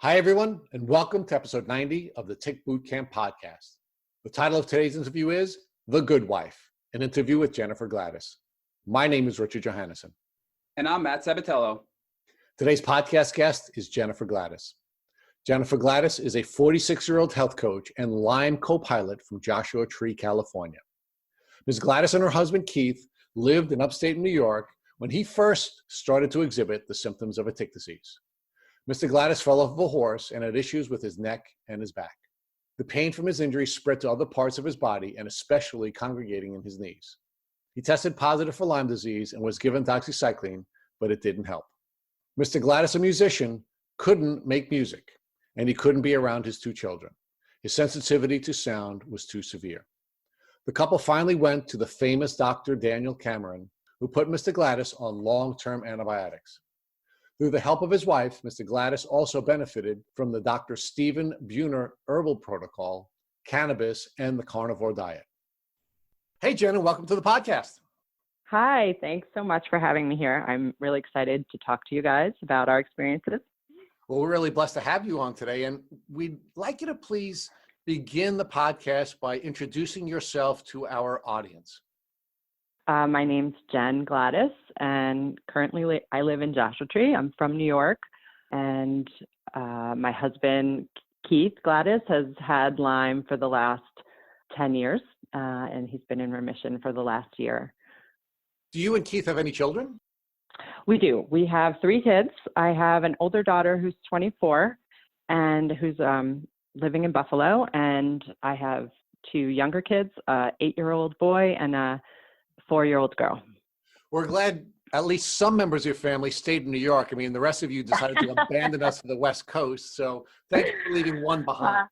Hi, everyone, and welcome to episode 90 of the Tick Bootcamp podcast. The title of today's interview is The Good Wife, an interview with Jennifer Gladysz. My name is Richard Johannesson. And I'm Matt Sabatello. Today's podcast guest is Jennifer Gladysz. Jennifer Gladysz is a 46-year-old health coach and Lyme co-pilot from Joshua Tree, California. Ms. Gladysz and her husband, Keith, lived in upstate New York when he first started to exhibit the symptoms of a tick disease. Mr. Gladysz fell off of a horse and had issues with his neck and his back. The pain from his injury spread to other parts of his body and especially congregating in his knees. He tested positive for Lyme disease and was given doxycycline, but it didn't help. Mr. Gladysz, a musician, couldn't make music, and he couldn't be around his two children. His sensitivity to sound was too severe. The couple finally went to the famous Dr. Daniel Cameron, who put Mr. Gladysz on long-term antibiotics. Through the help of his wife, Mr. Gladysz also benefited from the Dr. Stephen Buhner herbal protocol, cannabis, and the carnivore diet. Hey, Jen, and welcome to the podcast. Hi, thanks so much for having me here. I'm really excited to talk to you guys about our experiences. Well, we're really blessed to have you on today, and we'd like you to please begin the podcast by introducing yourself to our audience. My name's Jen Gladysz, and currently I live in Joshua Tree. I'm from New York, and my husband, Keith Gladysz, has had Lyme for the last 10 years, and he's been in remission for the last year. Do you and Keith have any children? We do. We have 3 kids. I have an older daughter who's 24 and who's living in Buffalo, and I have 2 younger kids, an 8-year-old boy and a 4-year-old girl. We're glad at least some members of your family stayed in New York. I mean, the rest of you decided to abandon us for the West Coast. So thank you for leaving one behind.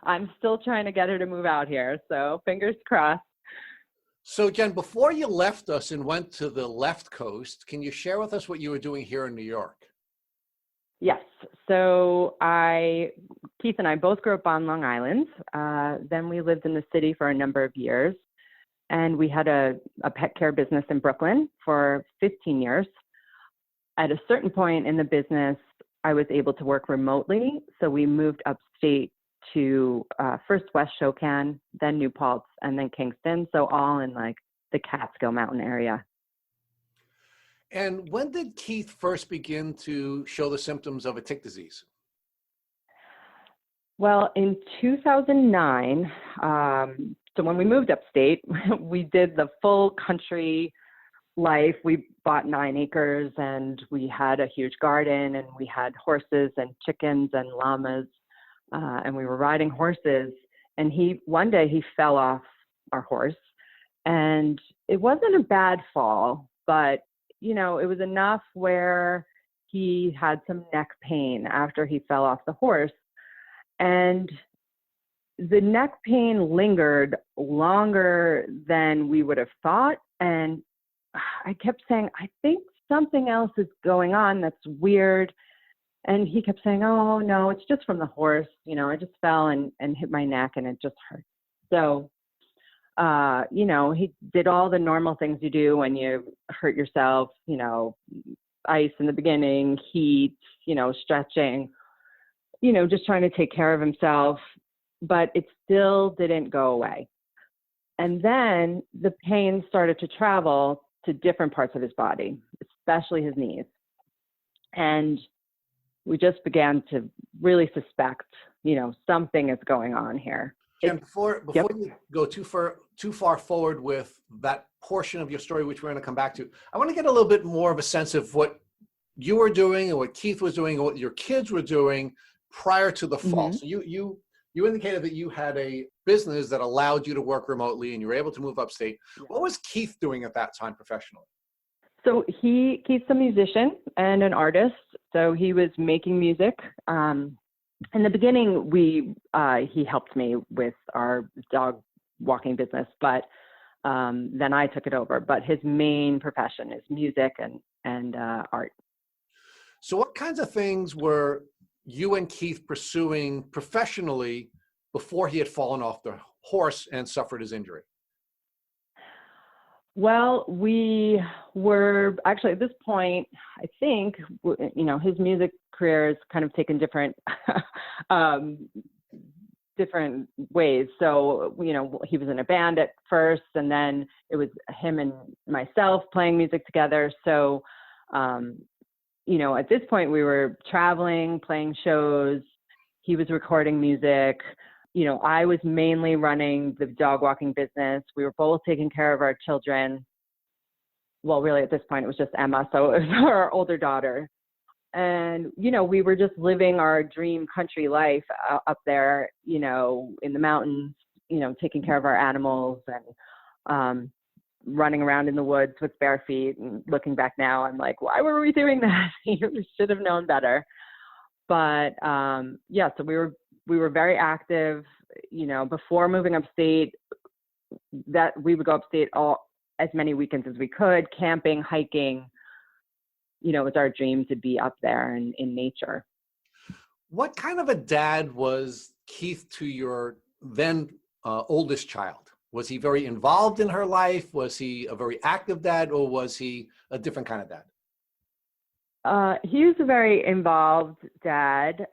I'm still trying to get her to move out here. So fingers crossed. So Jen, before you left us and went to the left coast, can you share with us what you were doing here in New York? Yes. So Keith and I both grew up on Long Island. Then we lived in the city for a number of years. And we had a pet care business in Brooklyn for 15 years. At a certain point in the business, I was able to work remotely. So we moved upstate to first West Shokan, then New Paltz, and then Kingston. So all in like the Catskill Mountain area. And when did Keith first begin to show the symptoms of a tick disease? Well, in 2009, so when we moved upstate, we did the full country life. We bought 9 acres and we had a huge garden and we had horses and chickens and llamas and we were riding horses. And one day he fell off our horse, and it wasn't a bad fall, but it was enough where he had some neck pain after he fell off the horse. And the neck pain lingered longer than we would have thought. And I kept saying, I think something else is going on that's weird. And he kept saying, oh, no, it's just from the horse. I just fell and hit my neck and it just hurt. So, he did all the normal things you do when you hurt yourself, ice in the beginning, heat, stretching, just trying to take care of himself. But it still didn't go away. And then the pain started to travel to different parts of his body, especially his knees. And we just began to really suspect, something is going on here. And before you go too far forward with that portion of your story, which we're going to come back to, I want to get a little bit more of a sense of what you were doing and what Keith was doing and what your kids were doing prior to the fall. Mm-hmm. So you indicated that you had a business that allowed you to work remotely and you were able to move upstate. What was Keith doing at that time professionally? So Keith's a musician and an artist. So he was making music. In the beginning, he helped me with our dog walking business, but then I took it over. But his main profession is music and art. So what kinds of things were you and Keith pursuing professionally before he had fallen off the horse and suffered his injury? Well, we were actually at this point, I think, his music career has kind of taken different, um, different ways. So, he was in a band at first, and then it was him and myself playing music together. So, at this point we were traveling, playing shows. He was recording music. I was mainly running the dog walking business. We were both taking care of our children. Well, really at this point it was just Emma. So it was our older daughter. And, we were just living our dream country life up there, in the mountains, taking care of our animals and running around in the woods with bare feet. And looking back now, I'm like, why were we doing that? We should have known better. But so we were very active, before moving upstate, that we would go upstate as many weekends as we could, camping, hiking. It was our dream to be up there in nature. What kind of a dad was Keith to your then oldest child? Was he very involved in her life? Was he a very active dad, or was he a different kind of dad? He was a very involved dad.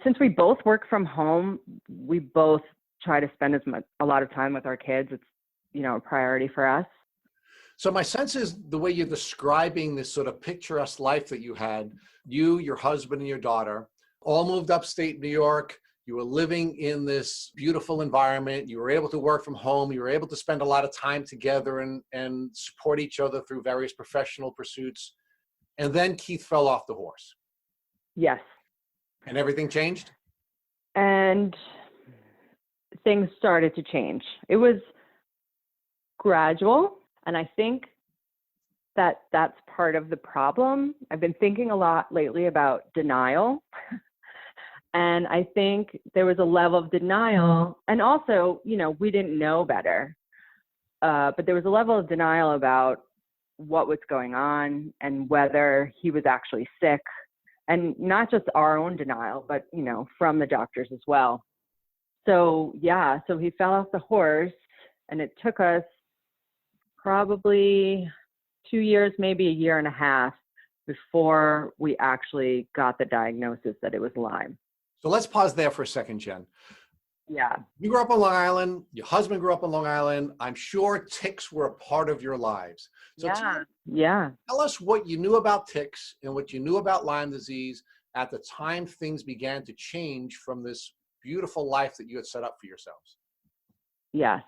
Since we both work from home, we both try to spend a lot of time with our kids. It's, a priority for us. So my sense is the way you're describing this sort of picturesque life that you had, you, your husband, and your daughter all moved upstate New York. You were living in this beautiful environment. You were able to work from home. You were able to spend a lot of time together and support each other through various professional pursuits. And then Keith fell off the horse. Yes. And everything changed? And things started to change. It was gradual. And I think that that's part of the problem. I've been thinking a lot lately about denial. And I think there was a level of denial. And also, we didn't know better. But there was a level of denial about what was going on and whether he was actually sick. And not just our own denial, but, from the doctors as well. So he fell off the horse, and it took us probably 2 years, maybe a year and a half before we actually got the diagnosis that it was Lyme. So let's pause there for a second, Jen. Yeah. You grew up on Long Island. Your husband grew up on Long Island. I'm sure ticks were a part of your lives. So tell us what you knew about ticks and what you knew about Lyme disease at the time things began to change from this beautiful life that you had set up for yourselves. Yes.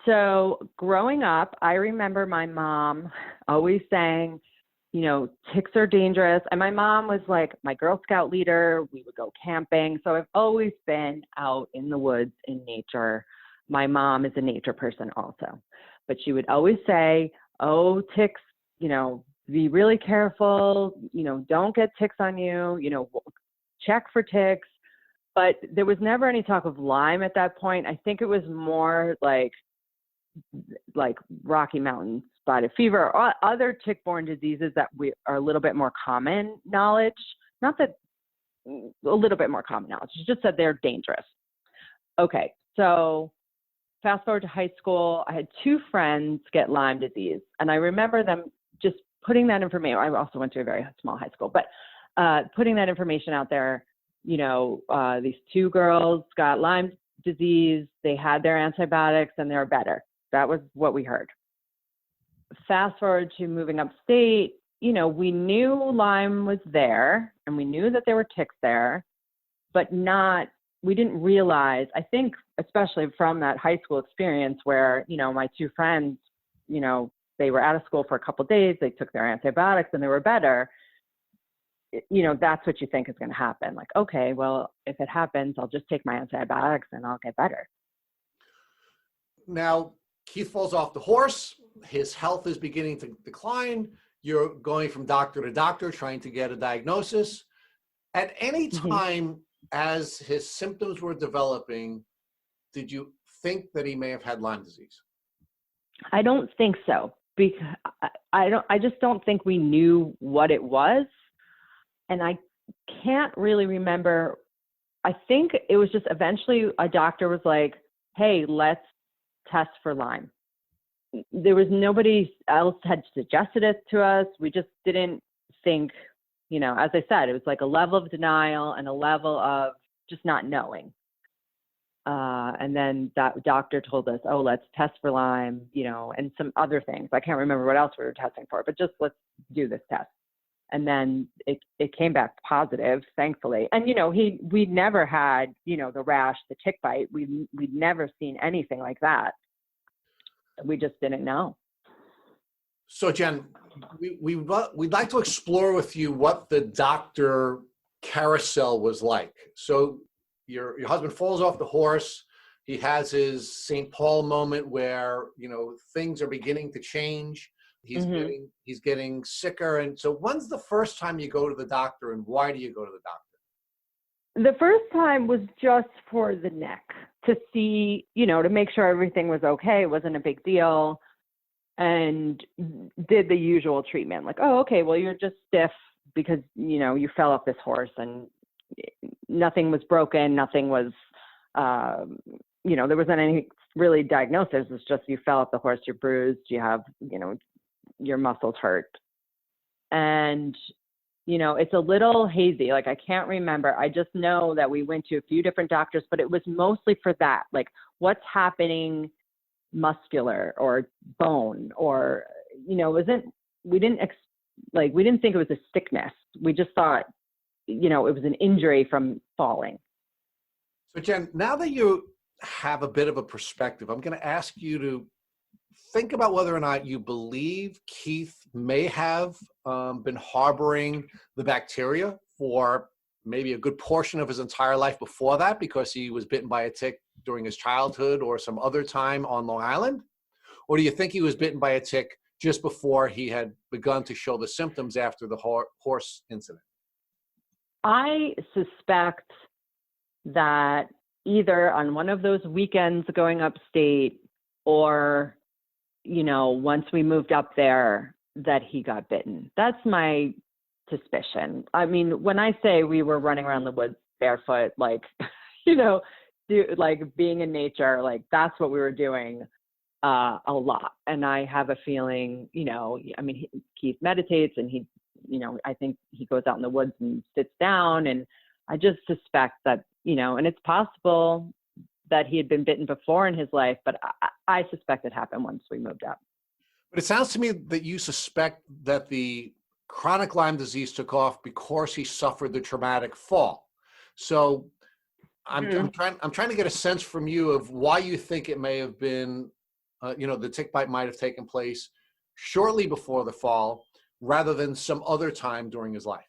So growing up, I remember my mom always saying, ticks are dangerous. And my mom was like my Girl Scout leader. We would go camping. So I've always been out in the woods in nature. My mom is a nature person also. But she would always say, oh, ticks, be really careful. Don't get ticks on you. Check for ticks. But there was never any talk of Lyme at that point. I think it was more like Rocky Mountain spotted fever or other tick-borne diseases that are a little bit more common knowledge. Not that a little bit more common knowledge. It's just that they're dangerous. Okay, so fast forward to high school, I had 2 friends get Lyme disease, and I remember them just putting that information. I also went to a very small high school, but putting that information out there. These 2 girls got Lyme disease. They had their antibiotics, and they're better. That was what we heard. Fast forward to moving upstate, we knew Lyme was there and we knew that there were ticks there, but we didn't realize, I think, especially from that high school experience where, my 2 friends, they were out of school for a couple of days, they took their antibiotics and they were better. That's what you think is going to happen. Like, okay, well, if it happens, I'll just take my antibiotics and I'll get better. Now, Keith falls off the horse. His health is beginning to decline. You're going from doctor to doctor trying to get a diagnosis. At any time as his symptoms were developing, did you think that he may have had Lyme disease? I don't think so, because I just don't think we knew what it was. And I can't really remember. I think it was just eventually a doctor was like, hey, let's test for Lyme. There was nobody else had suggested it to us. We just didn't think, as I said, it was like a level of denial and a level of just not knowing. And then that doctor told us, oh, let's test for Lyme, and some other things. I can't remember what else we were testing for, but just let's do this test. And then it came back positive, thankfully. And, we'd never had, the rash, the tick bite. We'd never seen anything like that. We just didn't know. So Jen, we'd like to explore with you what the doctor carousel was like. So your husband falls off the horse. He has his St. Paul moment where, things are beginning to change. He's getting sicker. And so when's the first time you go to the doctor, and why do you go to the doctor? The first time was just for the neck, to see, to make sure everything was okay. It wasn't a big deal. And did the usual treatment, like, oh, okay, well, you're just stiff because, you fell off this horse, and nothing was broken. Nothing was, there wasn't any really diagnosis. It's just you fell off the horse, you're bruised, you have, your muscles hurt. And, it's a little hazy. Like, I can't remember. I just know that we went to a few different doctors, but it was mostly for that. Like, what's happening muscular or bone, or, we didn't think it was a sickness. We just thought, it was an injury from falling. So Jen, now that you have a bit of a perspective, I'm going to ask you to think about whether or not you believe Keith may have been harboring the bacteria for maybe a good portion of his entire life before that, because he was bitten by a tick during his childhood or some other time on Long Island? Or do you think he was bitten by a tick just before he had begun to show the symptoms after the horse incident? I suspect that either on one of those weekends going upstate, or, once we moved up there, that he got bitten. That's my suspicion. I mean, when I say we were running around the woods barefoot, like, like being in nature, like that's what we were doing a lot. And I have a feeling, Keith meditates, and he, I think he goes out in the woods and sits down, and I just suspect that, and it's possible that he had been bitten before in his life, but I suspect it happened once we moved up. But it sounds to me that you suspect that the chronic Lyme disease took off because he suffered the traumatic fall. So I'm trying to get a sense from you of why you think it may have been, the tick bite might have taken place shortly before the fall rather than some other time during his life.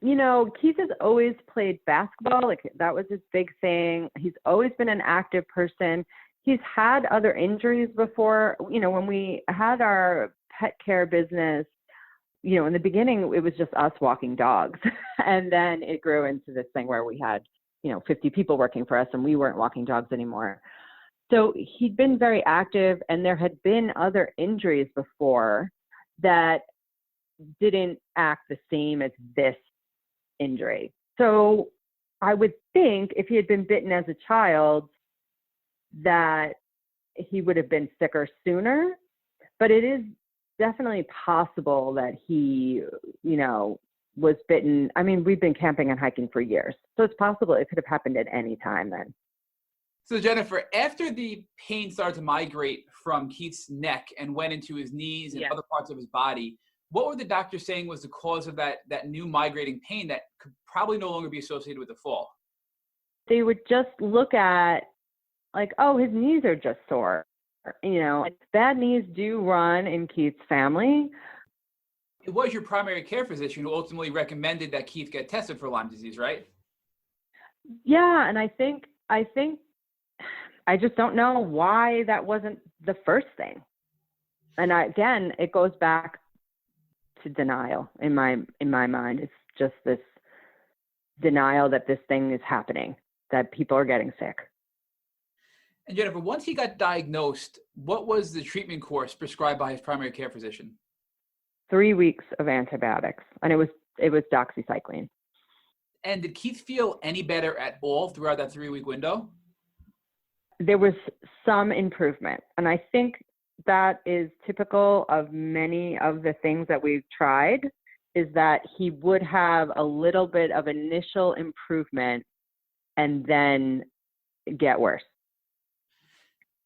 Keith has always played basketball. Like, that was his big thing. He's always been an active person. He's had other injuries before. When we had our pet care business, in the beginning, it was just us walking dogs. And then it grew into this thing where we had, 50 people working for us, and we weren't walking dogs anymore. So he'd been very active, and there had been other injuries before that didn't act the same as this injury. So I would think if he had been bitten as a child, that he would have been sicker sooner. But it is definitely possible that he, was bitten. I mean, we've been camping and hiking for years, so it's possible it could have happened at any time then. So Jennifer, after the pain started to migrate from Keith's neck and went into his knees and other parts of his body, what were the doctors saying was the cause of that new migrating pain that could probably no longer be associated with the fall? They would just look at, like, oh, his knees are just sore. Bad knees do run in Keith's family. It was your primary care physician who ultimately recommended that Keith get tested for Lyme disease, right? Yeah, and I think I just don't know why that wasn't the first thing. And again, it goes back to denial in my mind. It's just this denial that this thing is happening, that people are getting sick. And Jennifer, once he got diagnosed, what was the treatment course prescribed by his primary care physician? 3 weeks of antibiotics, and it was doxycycline. And did Keith feel any better at all throughout that 3-week window? there was some improvement. And I think that is typical of many of the things that we've tried, is that he would have a little bit of initial improvement and then get worse.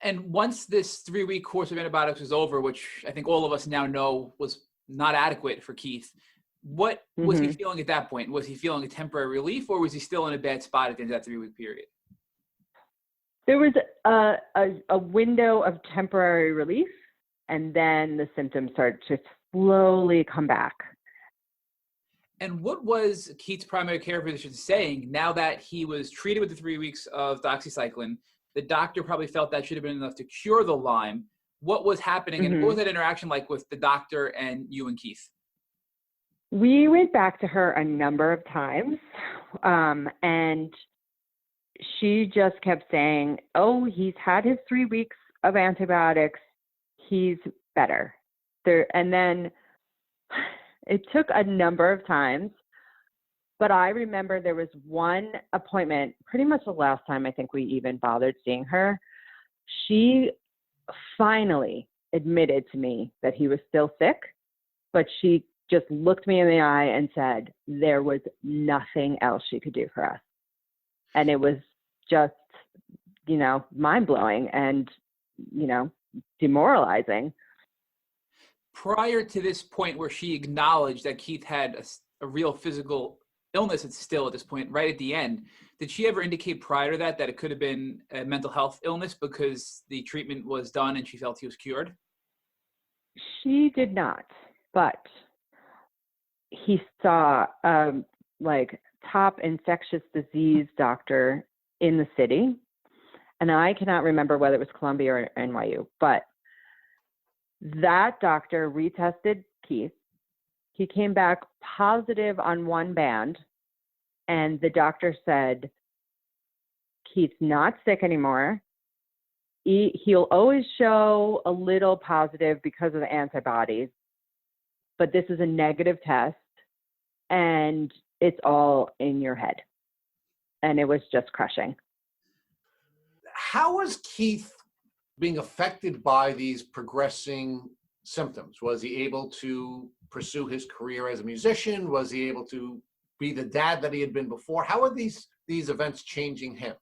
And once this 3-week course of antibiotics was over, which I think all of us now know was not adequate for Keith, what was he feeling at that point? Was he feeling a temporary relief, or was he still in a bad spot at the end of that 3-week period? There was a window of temporary relief, and then the symptoms started to slowly come back. And what was Keith's primary care physician saying now that he was treated with the 3 weeks of doxycycline? The doctor probably felt that should have been enough to cure the Lyme. What was happening, and what was that interaction like with the doctor and you and Keith? We went back to her a number of times, and she just kept saying, oh, he's had his 3 weeks of antibiotics. He's better. And then it took a number of times, but I remember there was one appointment, pretty much the last time I think we even bothered seeing her. She finally admitted to me that he was still sick, but she just looked me in the eye and said there was nothing else she could do for us. And it was just, mind-blowing and, demoralizing. Prior to this point where she acknowledged that Keith had a real physical illness, it's still at this point, right at the end, did she ever indicate prior to that it could have been a mental health illness because the treatment was done and she felt he was cured? She did not, but he saw top infectious disease doctor in the city, and I cannot remember whether it was Columbia or NYU, but that doctor retested Keith. He came back positive on one band, and the doctor said, Keith's not sick anymore. He'll always show a little positive because of the antibodies, but this is a negative test, and it's all in your head. And it was just crushing. How was Keith being affected by these progressing symptoms? Was he able to pursue his career as a musician? Was he able to be the dad that he had been before? How are these events changing him?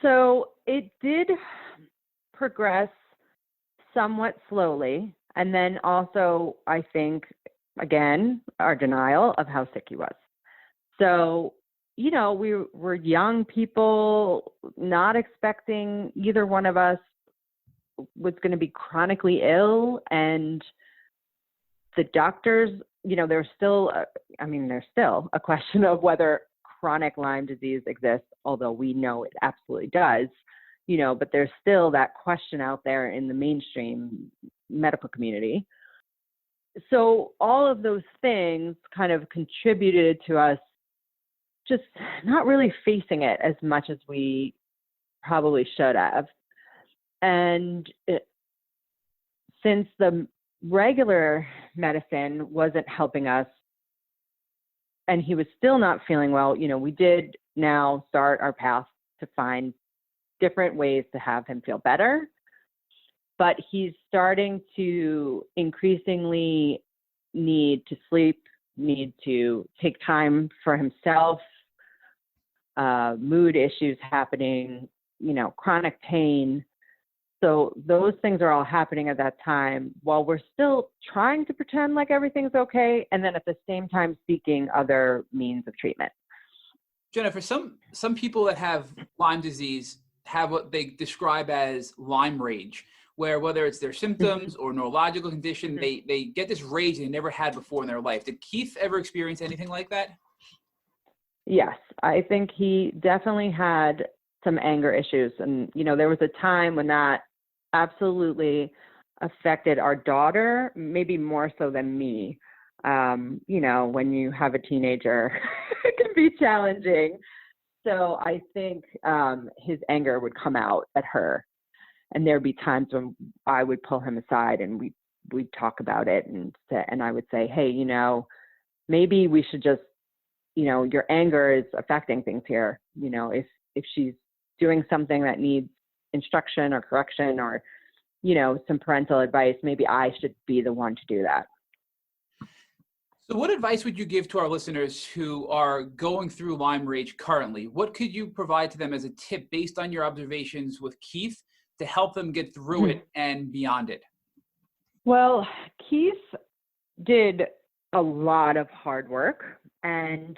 So it did progress somewhat slowly. And then also, I think, again, our denial of how sick he was. So, we were young people, not expecting either one of us was going to be chronically ill. And the doctors, there's still a question of whether chronic Lyme disease exists, although we know it absolutely does, but there's still that question out there in the mainstream medical community. So all of those things kind of contributed to us just not really facing it as much as we probably should have. And since the regular medicine wasn't helping us and he was still not feeling well, we did now start our path to find different ways to have him feel better. But he's starting to increasingly need to sleep, need to take time for himself, mood issues happening, chronic pain. So those things are all happening at that time while we're still trying to pretend like everything's okay, and then at the same time seeking other means of treatment. Jennifer, some people that have Lyme disease have what they describe as Lyme rage, where whether it's their symptoms or neurological condition, they get this rage they never had before in their life. Did Keith ever experience anything like that? Yes, I think he definitely had some anger issues. And, there was a time when that absolutely affected our daughter, maybe more so than me. When you have a teenager, it can be challenging. So I think his anger would come out at her. And there'd be times when I would pull him aside and we'd talk about it. And I would say, hey, maybe we should just, your anger is affecting things here. If she's doing something that needs instruction or correction or, some parental advice, maybe I should be the one to do that. So what advice would you give to our listeners who are going through Lyme rage currently? What could you provide to them as a tip based on your observations with Keith to help them get through it and beyond it? Well, Keith did a lot of hard work and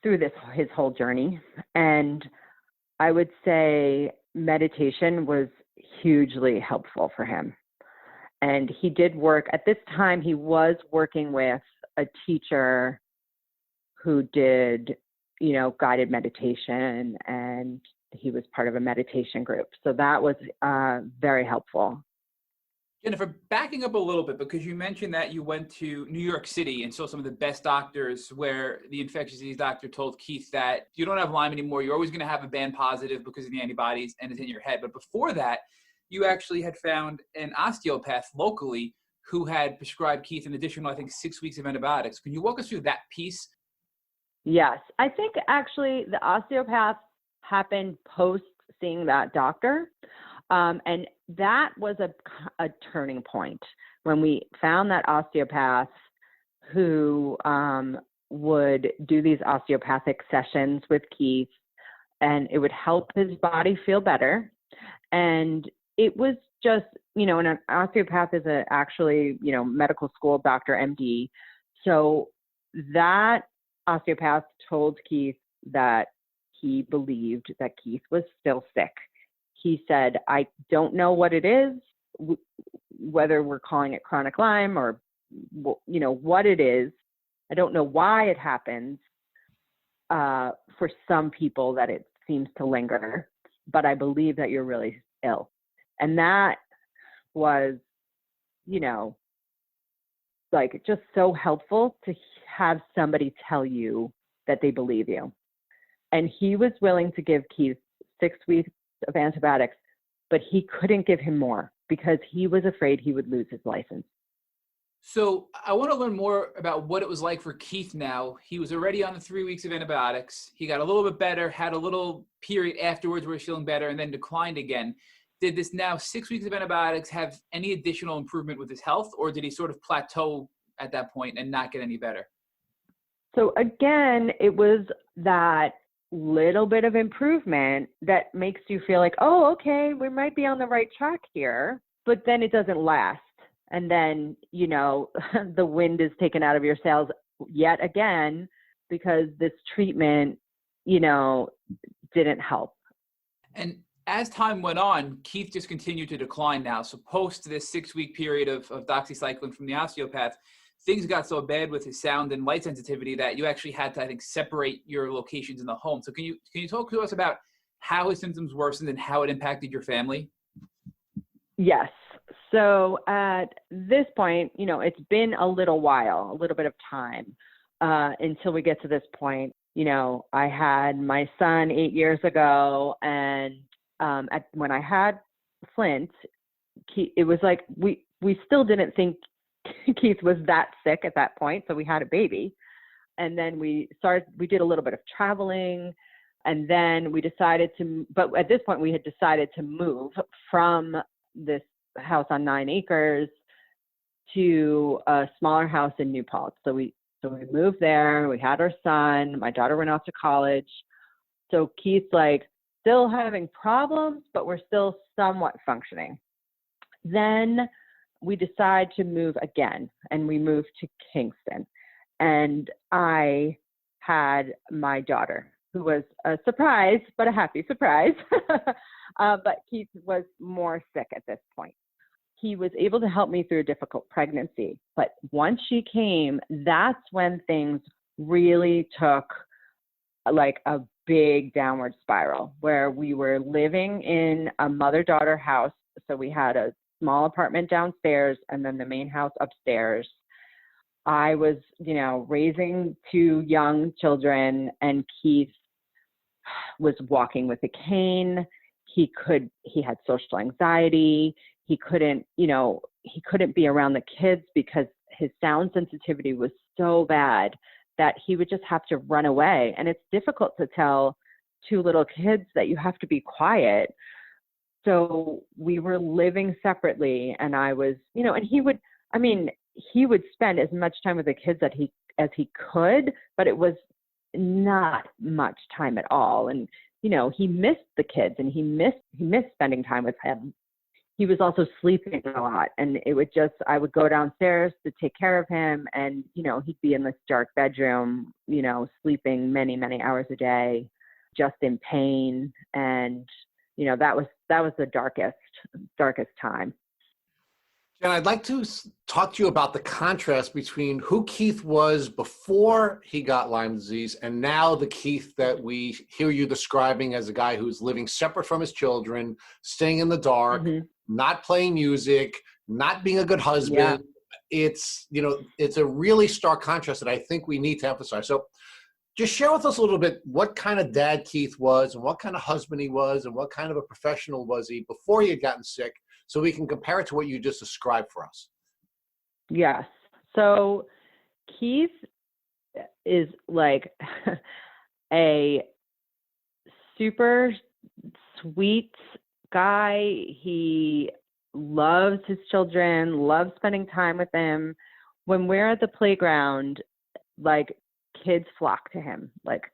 through his whole journey. And I would say meditation was hugely helpful for him. And he did work, at this time, he was working with a teacher who did, guided meditation, and he was part of a meditation group. So that was very helpful. Jennifer, backing up a little bit, because you mentioned that you went to New York City and saw some of the best doctors, where the infectious disease doctor told Keith that you don't have Lyme anymore. You're always going to have a band positive because of the antibodies, and it's in your head. But before that, you actually had found an osteopath locally who had prescribed Keith an additional, I think, 6 weeks of antibiotics. Can you walk us through that piece? Yes. I think actually the osteopath happened post seeing that doctor. And that was a turning point when we found that osteopath who would do these osteopathic sessions with Keith, and it would help his body feel better. And it was just, and an osteopath is actually, medical school doctor, MD. So that osteopath told Keith that he believed that Keith was still sick. He said, I don't know what it is, whether we're calling it chronic Lyme or, what it is. I don't know why it happens. For some people that it seems to linger, but I believe that you're really ill. And that was, like just so helpful to have somebody tell you that they believe you. And he was willing to give Keith 6 weeks of antibiotics, but he couldn't give him more because he was afraid he would lose his license. So I want to learn more about what it was like for Keith now. He was already on the 3 weeks of antibiotics. He got a little bit better, had a little period afterwards where he was feeling better, and then declined again. Did this now 6 weeks of antibiotics have any additional improvement with his health, or did he sort of plateau at that point and not get any better? So again, it was that little bit of improvement that makes you feel like, oh, okay, we might be on the right track here, but then it doesn't last. And then, the wind is taken out of your sails yet again, because this treatment, didn't help. And as time went on, Keith just continued to decline now. So post this 6 week period of doxycycline from the osteopath, things got so bad with his sound and light sensitivity that you actually had to, I think, separate your locations in the home. So can you talk to us about how his symptoms worsened and how it impacted your family? Yes. So at this point, it's been a little while, a little bit of time until we get to this point. I had my son 8 years ago, and when I had Flint, it was like we still didn't think Keith was that sick at that point, so we had a baby. And then we did a little bit of traveling, and then but at this point we had decided to move from this house on 9 acres to a smaller house in New Paltz. So we moved there, we had our son, my daughter went off to college. So Keith's like still having problems, but we're still somewhat functioning. Then we decide to move again, and we moved to Kingston. And I had my daughter, who was a surprise, but a happy surprise. But Keith was more sick at this point. He was able to help me through a difficult pregnancy. But once she came, that's when things really took like a big downward spiral, where we were living in a mother-daughter house. So we had a small apartment downstairs and then the main house upstairs. I was, raising 2 young children, and Keith was walking with a cane. He had social anxiety. He couldn't be around the kids because his sound sensitivity was so bad that he would just have to run away. And it's difficult to tell 2 little kids that you have to be quiet So we were living separately, and I was, and he would spend as much time with the kids as he could, but it was not much time at all. And, he missed the kids, and he missed spending time with him. He was also sleeping a lot, and I would go downstairs to take care of him, and, he'd be in this dark bedroom, sleeping many, many hours a day, just in pain. And, that was the darkest time. And I'd like to talk to you about the contrast between who Keith was before he got Lyme disease and now the Keith that we hear you describing as a guy who's living separate from his children, staying in the dark, not playing music, not being a good husband. Yeah. It's a really stark contrast that I think we need to emphasize. So just share with us a little bit what kind of dad Keith was and what kind of husband he was and what kind of a professional was he before he had gotten sick, so we can compare it to what you just described for us. Yes. So Keith is like a super sweet guy. He loves his children, loves spending time with them. When we're at the playground, like, kids flock to him. Like,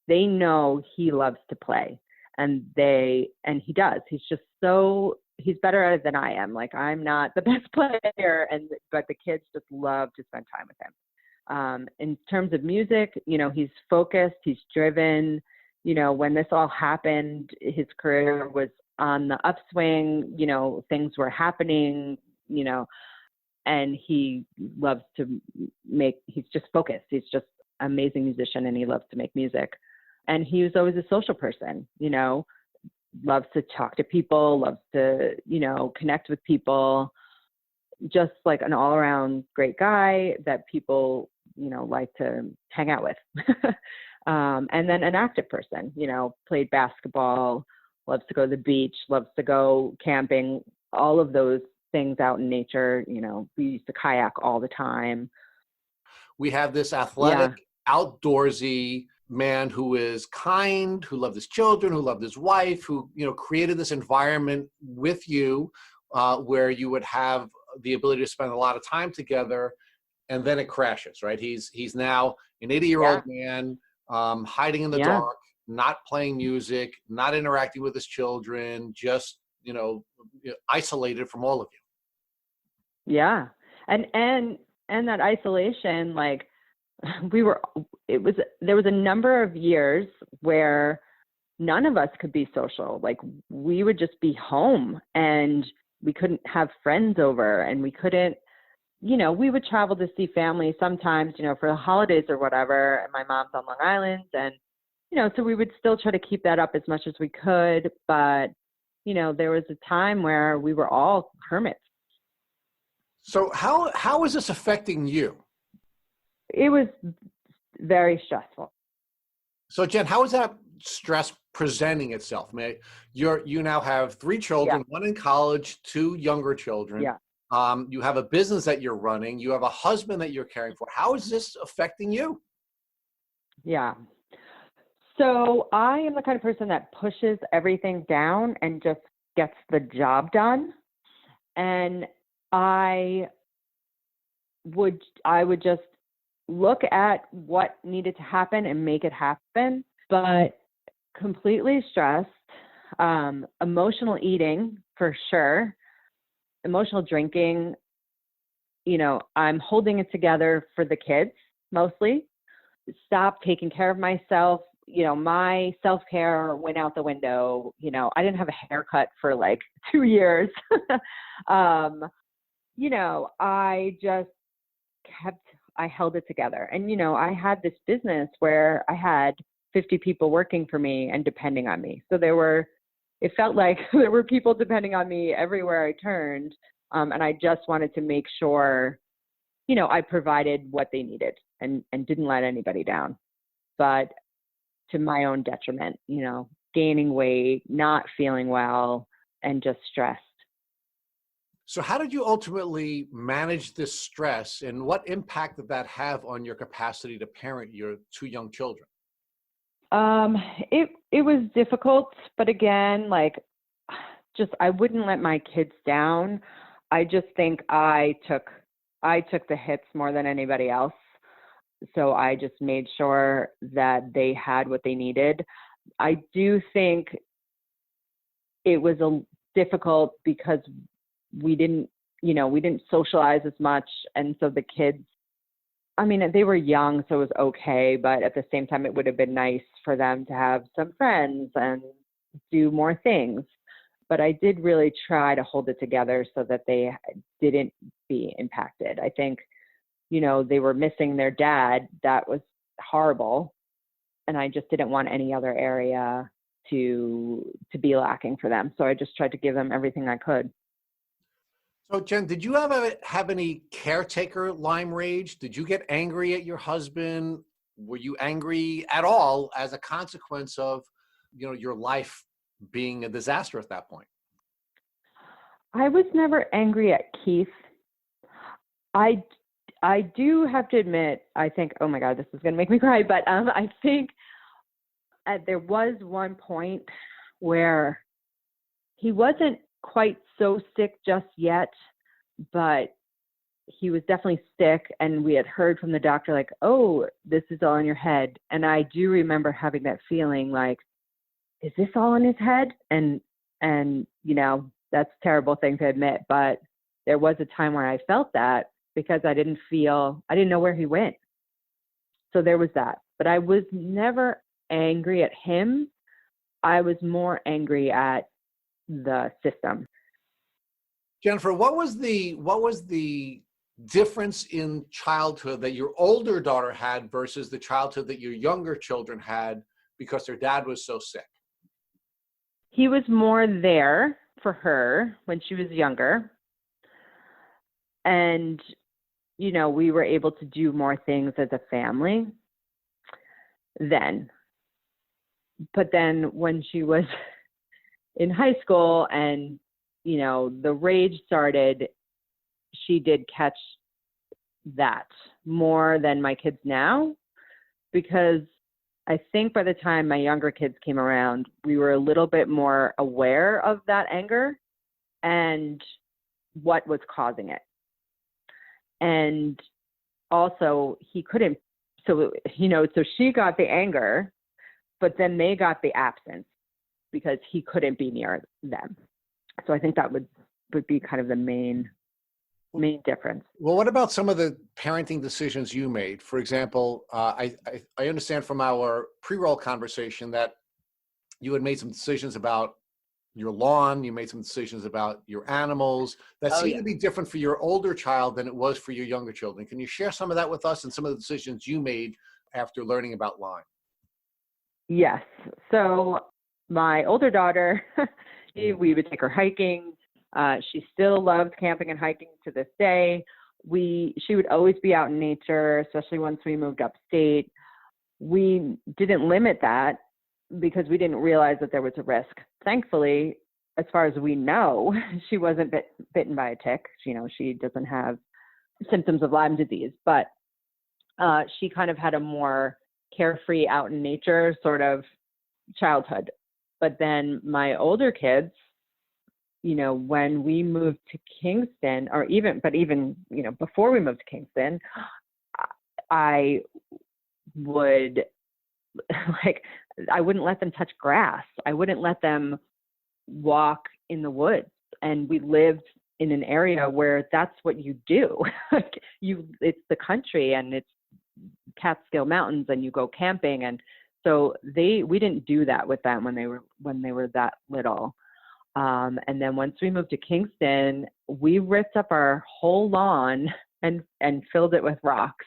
they know he loves to play, and he does. He's better at it than I am. Like, I'm not the best player, but the kids just love to spend time with him. In terms of music, he's focused, he's driven. When this all happened, his career was on the upswing, things were happening, and he loves to he's just focused. He's just an amazing musician, and he loves to make music. And he was always a social person, loves to talk to people, loves to, connect with people, just like an all around great guy that people, like to hang out with. And then an active person, played basketball, loves to go to the beach, loves to go camping, all of those things out in nature. We used to kayak all the time. We have this athletic, outdoorsy man who is kind, who loved his children, who loved his wife, who, created this environment with you where you would have the ability to spend a lot of time together, and then it crashes, right? He's now an 80-year-old man hiding in the dark, not playing music, not interacting with his children, just, isolated from all of you. Yeah. And that isolation, like, there was a number of years where none of us could be social. Like, we would just be home, and we couldn't have friends over, and we couldn't, we would travel to see family sometimes, for the holidays or whatever. And my mom's on Long Island, and, so we would still try to keep that up as much as we could. But, there was a time where we were all hermits. So how is this affecting you? It was very stressful. So Jen, how is that stress presenting itself? You now have 3 children, 1 in college, 2 younger children. Yeah. You have a business that you're running. You have a husband that you're caring for. How is this affecting you? Yeah. So I am the kind of person that pushes everything down and just gets the job done. And I would just look at what needed to happen and make it happen, but completely stressed, emotional eating for sure, emotional drinking. I'm holding it together for the kids mostly. Stop taking care of myself. My self-care went out the window. I didn't have a haircut for like 2 years. I held it together. And, I had this business where I had 50 people working for me and depending on me. So it felt like there were people depending on me everywhere I turned. And I just wanted to make sure, I provided what they needed and didn't let anybody down. But to my own detriment, gaining weight, not feeling well, and just stressed. So how did you ultimately manage this stress, and what impact did that have on your capacity to parent your 2 young children? It was difficult, but again, like, I wouldn't let my kids down. I just think I took the hits more than anybody else. So I just made sure that they had what they needed. I do think it was difficult because we didn't socialize as much. And so the kids, I mean, they were young, so it was okay. But at the same time, it would have been nice for them to have some friends and do more things. But I did really try to hold it together so that they didn't be impacted. I think, they were missing their dad. That was horrible. And I just didn't want any other area to be lacking for them. So I just tried to give them everything I could. So Jen, did you have any caretaker Lyme rage? Did you get angry at your husband? Were you angry at all as a consequence of, your life being a disaster at that point? I was never angry at Keith. I do have to admit, I think, oh my God, this is going to make me cry, but I think there was one point where he wasn't quite so sick just yet, but he was definitely sick, and we had heard from the doctor, like, oh, this is all in your head. And I do remember having that feeling like, is this all in his head? And that's a terrible thing to admit, but there was a time where I felt that because I didn't know where he went. So there was that, but I was never angry at him. I was more angry at the system. Jennifer, what was the difference in childhood that your older daughter had versus the childhood that your younger children had because their dad was so sick? He was more there for her when she was younger. And, we were able to do more things as a family then. But then when she was in high school and, the rage started, she did catch that more than my kids now, because I think by the time my younger kids came around, we were a little bit more aware of that anger and what was causing it. And also he couldn't, so she got the anger, but then they got the absence because he couldn't be near them. So I think that would be kind of the main difference. Well, what about some of the parenting decisions you made? For example, I understand from our pre-roll conversation that you had made some decisions about your lawn, you made some decisions about your animals that seemed to be different for your older child than it was for your younger children. Can you share some of that with us and some of the decisions you made after learning about Lyme? Yes. So my older daughter, we would take her hiking. She still loves camping and hiking to this day. She would always be out in nature, especially once we moved upstate. We didn't limit that because we didn't realize that there was a risk. Thankfully, as far as we know, she wasn't bitten by a tick. She doesn't have symptoms of Lyme disease, but she kind of had a more carefree out in nature sort of childhood. But then my older kids, when we moved to Kingston, or even before we moved to Kingston, I would I wouldn't let them touch grass. I wouldn't let them walk in the woods. And we lived in an area where that's what you do. It's the country and it's Catskill Mountains and you go camping. And so we didn't do that with them when they were that little. And then once we moved to Kingston, we ripped up our whole lawn and filled it with rocks.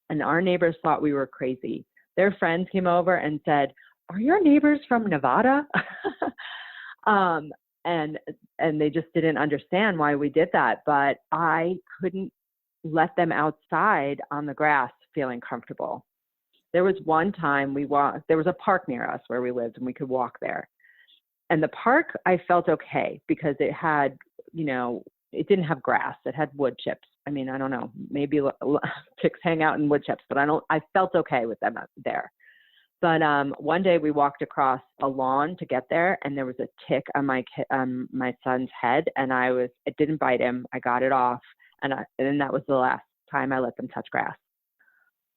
And our neighbors thought we were crazy. Their friends came over and said, "Are your neighbors from Nevada?" And they just didn't understand why we did that. But I couldn't let them outside on the grass feeling comfortable. There was one time there was a park near us where we lived and we could walk there. And the park, I felt okay because it had, it didn't have grass. It had wood chips. I mean, I don't know, maybe chicks hang out in wood chips, but I felt okay with them out there. But one day we walked across a lawn to get there, and there was a tick on my son's head, and it didn't bite him. I got it off, and then that was the last time I let them touch grass.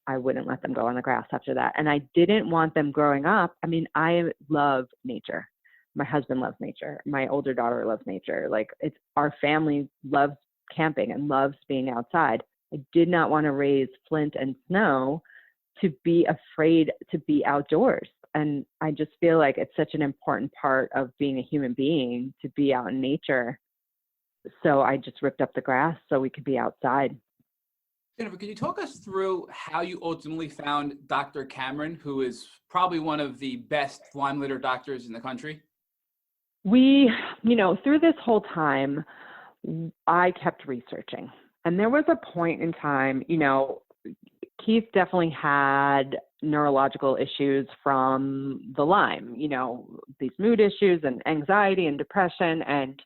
I wouldn't let them go on the grass after that. And I didn't want them growing up. I mean, I love nature. My husband loves nature. My older daughter loves nature. Like, our family loves camping and loves being outside. I did not want to raise Flint and Snow to be afraid to be outdoors. And I just feel like it's such an important part of being a human being to be out in nature. So I just ripped up the grass so we could be outside. Jennifer, could you talk us through how you ultimately found Dr. Cameron, who is probably one of the best Lyme litter doctors in the country? We, through this whole time, I kept researching. And there was a point in time, Keith definitely had neurological issues from the Lyme, these mood issues and anxiety and depression. And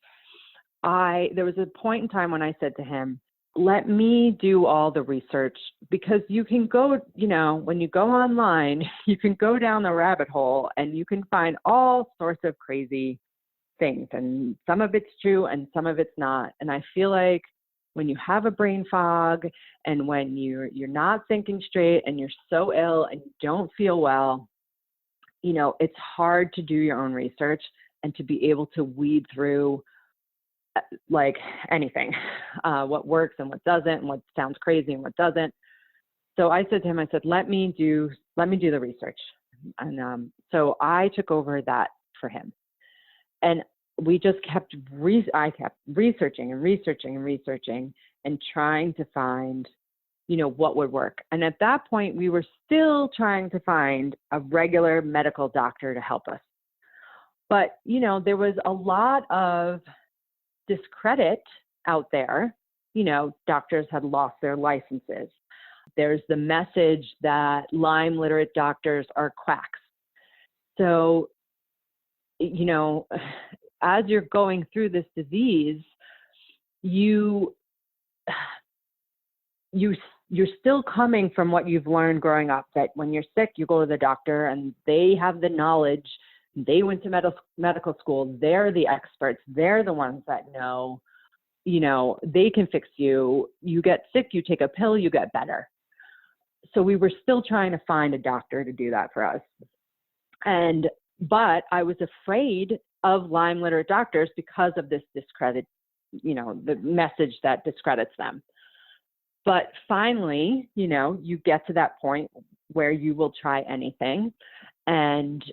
there was a point in time when I said to him, let me do all the research, because you can go, when you go online, you can go down the rabbit hole and you can find all sorts of crazy things. And some of it's true and some of it's not. And I feel like when you have a brain fog and when you're not thinking straight and you're so ill and you don't feel well, it's hard to do your own research and to be able to weed through like anything, what works and what doesn't, and what sounds crazy and what doesn't. So I said to him, let me do the research. And so I took over that for him. And we just I kept researching and trying to find, what would work. And at that point, we were still trying to find a regular medical doctor to help us. But, there was a lot of discredit out there. Doctors had lost their licenses. There's the message that Lyme literate doctors are quacks. So, as you're going through this disease, you're still coming from what you've learned growing up, that when you're sick, you go to the doctor and they have the knowledge. They went to medical school. They're the experts. They're the ones that know, they can fix you. You get sick, you take a pill, you get better. So we were still trying to find a doctor to do that for us. But I was afraid of Lyme literate doctors because of this discredit, the message that discredits them. But finally, you get to that point where you will try anything. And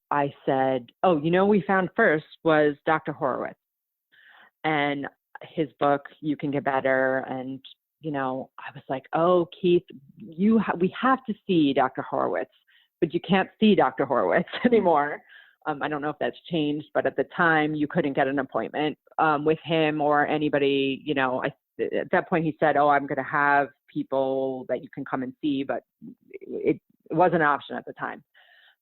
I said, we found first was Dr. Horowitz and his book, You Can Get Better. And, I was like, oh, Keith, we have to see Dr. Horowitz, but you can't see Dr. Horowitz anymore. I don't know if that's changed, but at the time you couldn't get an appointment with him or anybody, at that point he said, I'm going to have people that you can come and see, but it wasn't an option at the time.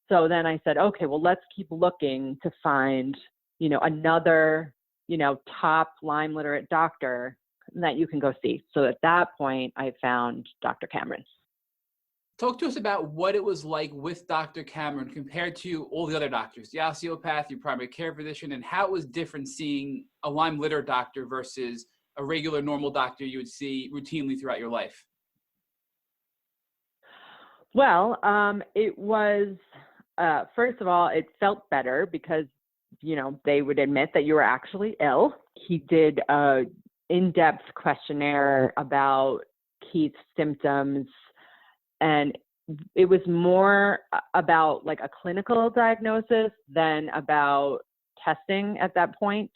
So then I said, okay, well, let's keep looking to find, another, top Lyme literate doctor that you can go see. So at that point I found Dr. Cameron. Talk to us about what it was like with Dr. Cameron compared to all the other doctors, the osteopath, your primary care physician, and how it was different seeing a Lyme litter doctor versus a regular normal doctor you would see routinely throughout your life. Well, it was, first of all, it felt better because, they would admit that you were actually ill. He did a in-depth questionnaire about Keith's symptoms. And it was more about like a clinical diagnosis than about testing at that point.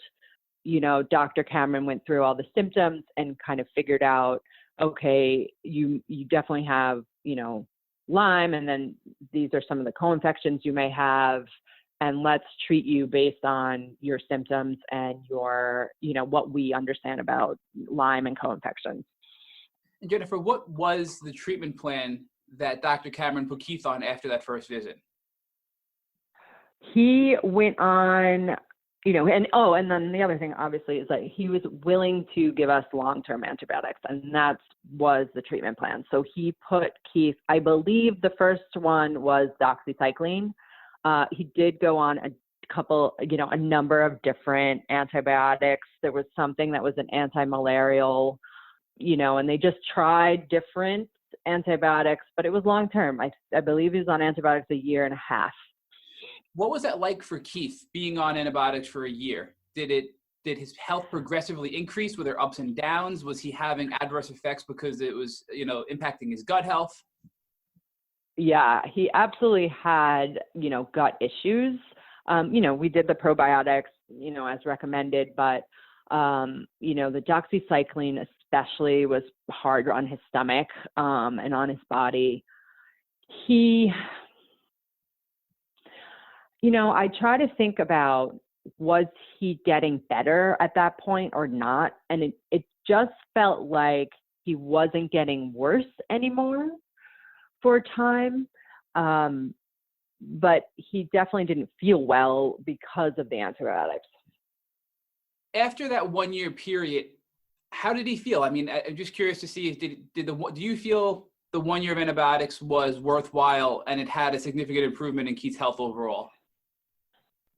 Dr. Cameron went through all the symptoms and kind of figured out, okay, you definitely have, Lyme, and then these are some of the co-infections you may have, and let's treat you based on your symptoms and your, what we understand about Lyme and co-infections. And Jennifer, what was the treatment plan that Dr. Cameron put Keith on after that first visit? He went on and then the other thing obviously is that he was willing to give us long-term antibiotics, and that was the treatment plan. So he put Keith, I believe the first one was doxycycline. He did go on a number of different antibiotics. There was something that was an anti-malarial, and they just tried different antibiotics, but it was long-term. I believe he was on antibiotics a year and a half. What was that like for Keith, being on antibiotics for a year? Did his health progressively increase? Were there ups and downs? Was he having adverse effects because it was, impacting his gut health? Yeah, he absolutely had, gut issues. We did the probiotics, as recommended, but, the doxycycline especially was hard on his stomach, and on his body. I try to think about, was he getting better at that point or not? And it just felt like he wasn't getting worse anymore for a time. But he definitely didn't feel well because of the antibiotics. After that 1 year period, how did he feel? I mean, I'm just curious to see, do you feel the 1 year of antibiotics was worthwhile and it had a significant improvement in Keith's health overall?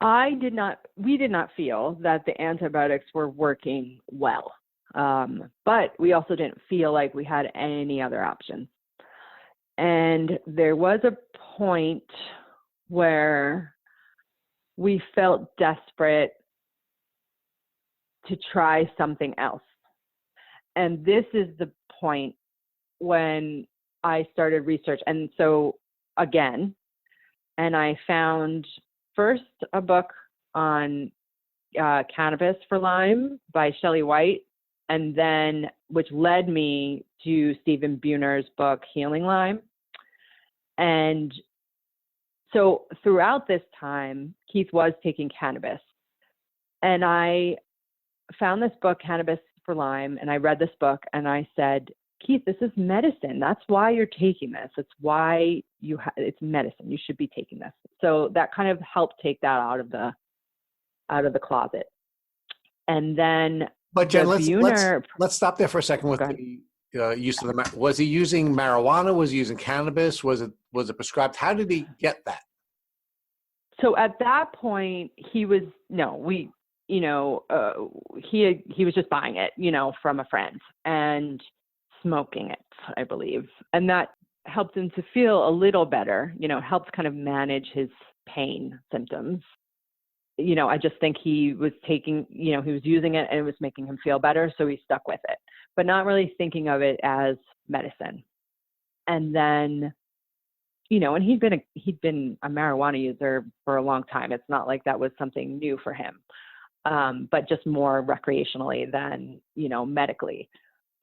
We did not feel that the antibiotics were working well. But we also didn't feel like we had any other options. And there was a point where we felt desperate to try something else. And this is the point when I started research. And so again, and I found first a book on cannabis for Lyme by Shelley White, and then which led me to Stephen Buhner's book, Healing Lyme. And so throughout this time, Keith was taking cannabis. And I found this book, Cannabis for Lyme, and I read this book and I said, Keith, this is medicine. That's why you're taking this. It's why it's medicine. You should be taking this. So that kind of helped take that out of the closet. And then, but Jen, let's stop there for a second with the use of the. Was he using marijuana? Was he using cannabis? Was it prescribed? How did he get that? So at that point, he was he was just buying it, from a friend and smoking it, I believe. And that helped him to feel a little better, helped kind of manage his pain symptoms. I just think he was taking, he was using it and it was making him feel better. So he stuck with it, but not really thinking of it as medicine. And then, and he'd been a marijuana user for a long time. It's not like that was something new for him, but just more recreationally than, medically.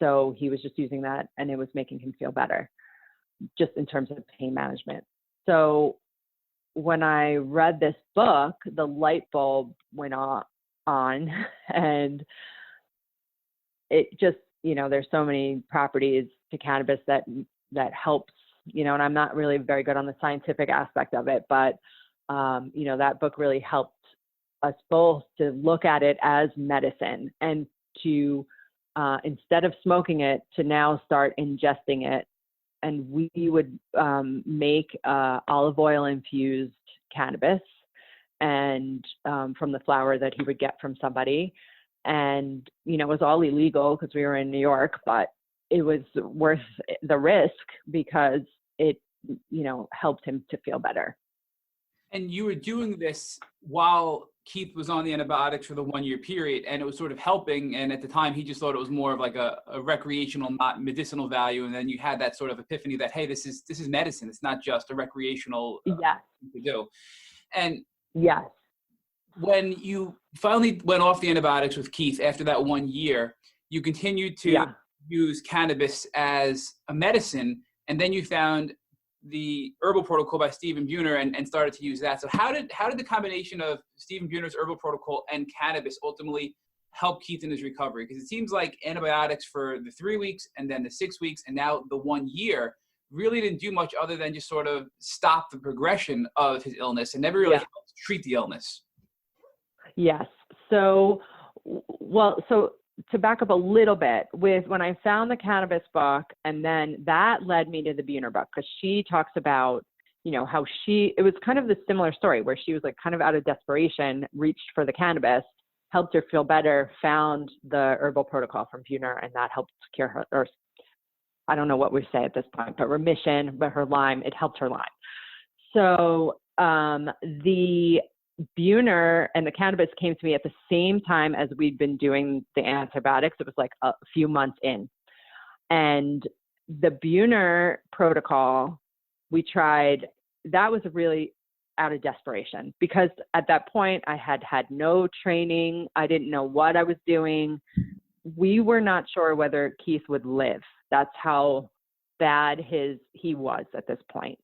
So he was just using that and it was making him feel better just in terms of pain management. So when I read this book, the light bulb went on and it just, there's so many properties to cannabis that helps, and I'm not really very good on the scientific aspect of it, but, that book really helped us both to look at it as medicine and to, instead of smoking it, to now start ingesting it. And we would make olive oil infused cannabis and from the flower that he would get from somebody. And, it was all illegal because we were in New York, but it was worth the risk because it, helped him to feel better. And you were doing this while Keith was on the antibiotics for the 1 year period, and it was sort of helping. And at the time, he just thought it was more of like a recreational, not medicinal value. And then you had that sort of epiphany that, hey, this is medicine. It's not just a recreational thing to do. And yes, when you finally went off the antibiotics with Keith after that 1 year, you continued to use cannabis as a medicine, and then you found the herbal protocol by Stephen Buhner and started to use that. So how did the combination of Stephen Buhner's herbal protocol and cannabis ultimately help Keith in his recovery? Because it seems like antibiotics for the 3 weeks and then the 6 weeks and now the 1 year really didn't do much other than just sort of stop the progression of his illness and never really helped treat the illness. Yes. So, so to back up a little bit, when I found the cannabis book, and then that led me to the Buhner book, because she talks about, how it was kind of the similar story where she was like kind of out of desperation, reached for the cannabis, helped her feel better, found the herbal protocol from Buhner, and that helped cure her, or I don't know what we say at this point, but remission, but her Lyme, it helped her Lyme. So the Buhner and the cannabis came to me at the same time as we'd been doing the antibiotics. It was like a few months in. And the Buhner protocol, we tried, that was really out of desperation, because at that point I had no training. I didn't know what I was doing. We were not sure whether Keith would live. That's how bad he was at this point.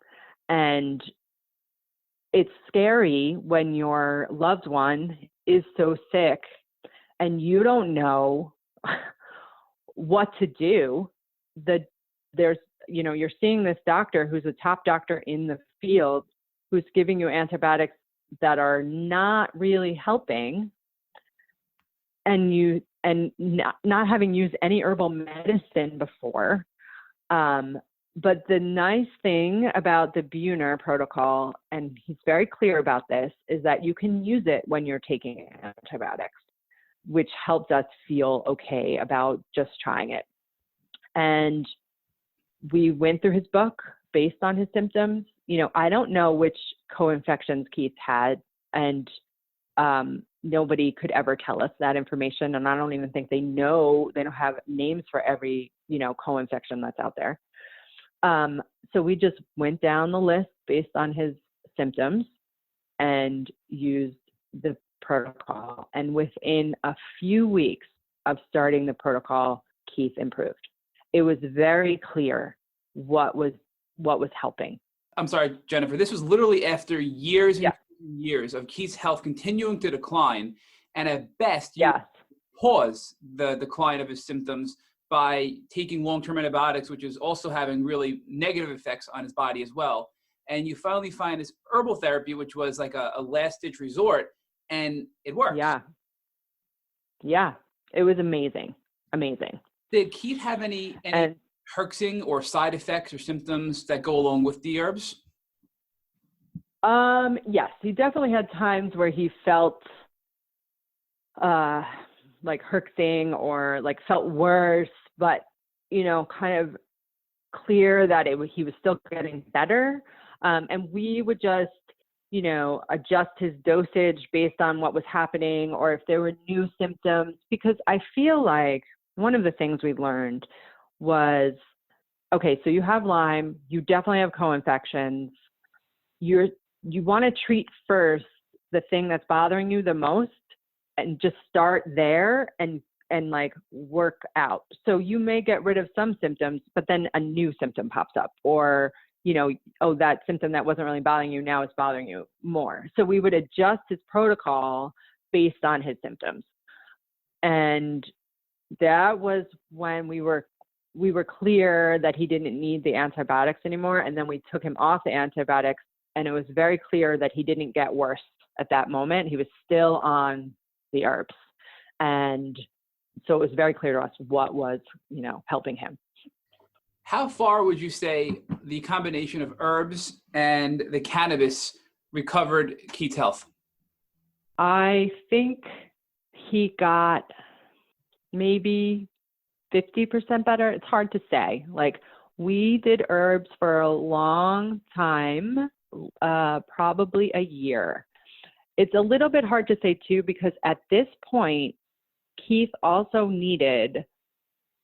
And it's scary when your loved one is so sick and you don't know what to do. You're seeing this doctor who's a top doctor in the field, who's giving you antibiotics that are not really helping, and not having used any herbal medicine before. But the nice thing about the Buhner protocol, and he's very clear about this, is that you can use it when you're taking antibiotics, which helped us feel okay about just trying it. And we went through his book based on his symptoms. I don't know which co-infections Keith had, and nobody could ever tell us that information. And I don't even think they don't have names for every, co-infection that's out there. So we just went down the list based on his symptoms and used the protocol. And within a few weeks of starting the protocol, Keith improved. It was very clear what was helping. I'm sorry, Jennifer, this was literally after years and years of Keith's health continuing to decline. And at best, you pause the decline of his symptoms by taking long-term antibiotics, which is also having really negative effects on his body as well. And you finally find this herbal therapy, which was like a last-ditch resort, and it works. Yeah, it was amazing. Did Keith have any herxing or side effects or symptoms that go along with the herbs? Yes, he definitely had times where he felt like herxing, or like felt worse, but kind of clear that he was still getting better. And we would just adjust his dosage based on what was happening, or if there were new symptoms, because I feel like one of the things we learned was, okay, so you have Lyme, you definitely have co-infections. You want to treat first the thing that's bothering you the most, and just start there and like work out. So you may get rid of some symptoms, but then a new symptom pops up, or, that symptom that wasn't really bothering you now is bothering you more. So we would adjust his protocol based on his symptoms. And that was when we were clear that he didn't need the antibiotics anymore. And then we took him off the antibiotics, and it was very clear that he didn't get worse at that moment. He was still on the herbs. And so it was very clear to us what was, helping him. How far would you say the combination of herbs and the cannabis recovered Keith's health? I think he got maybe 50% better. It's hard to say. Like, we did herbs for a long time, probably a year. It's a little bit hard to say too, because at this point, Keith also needed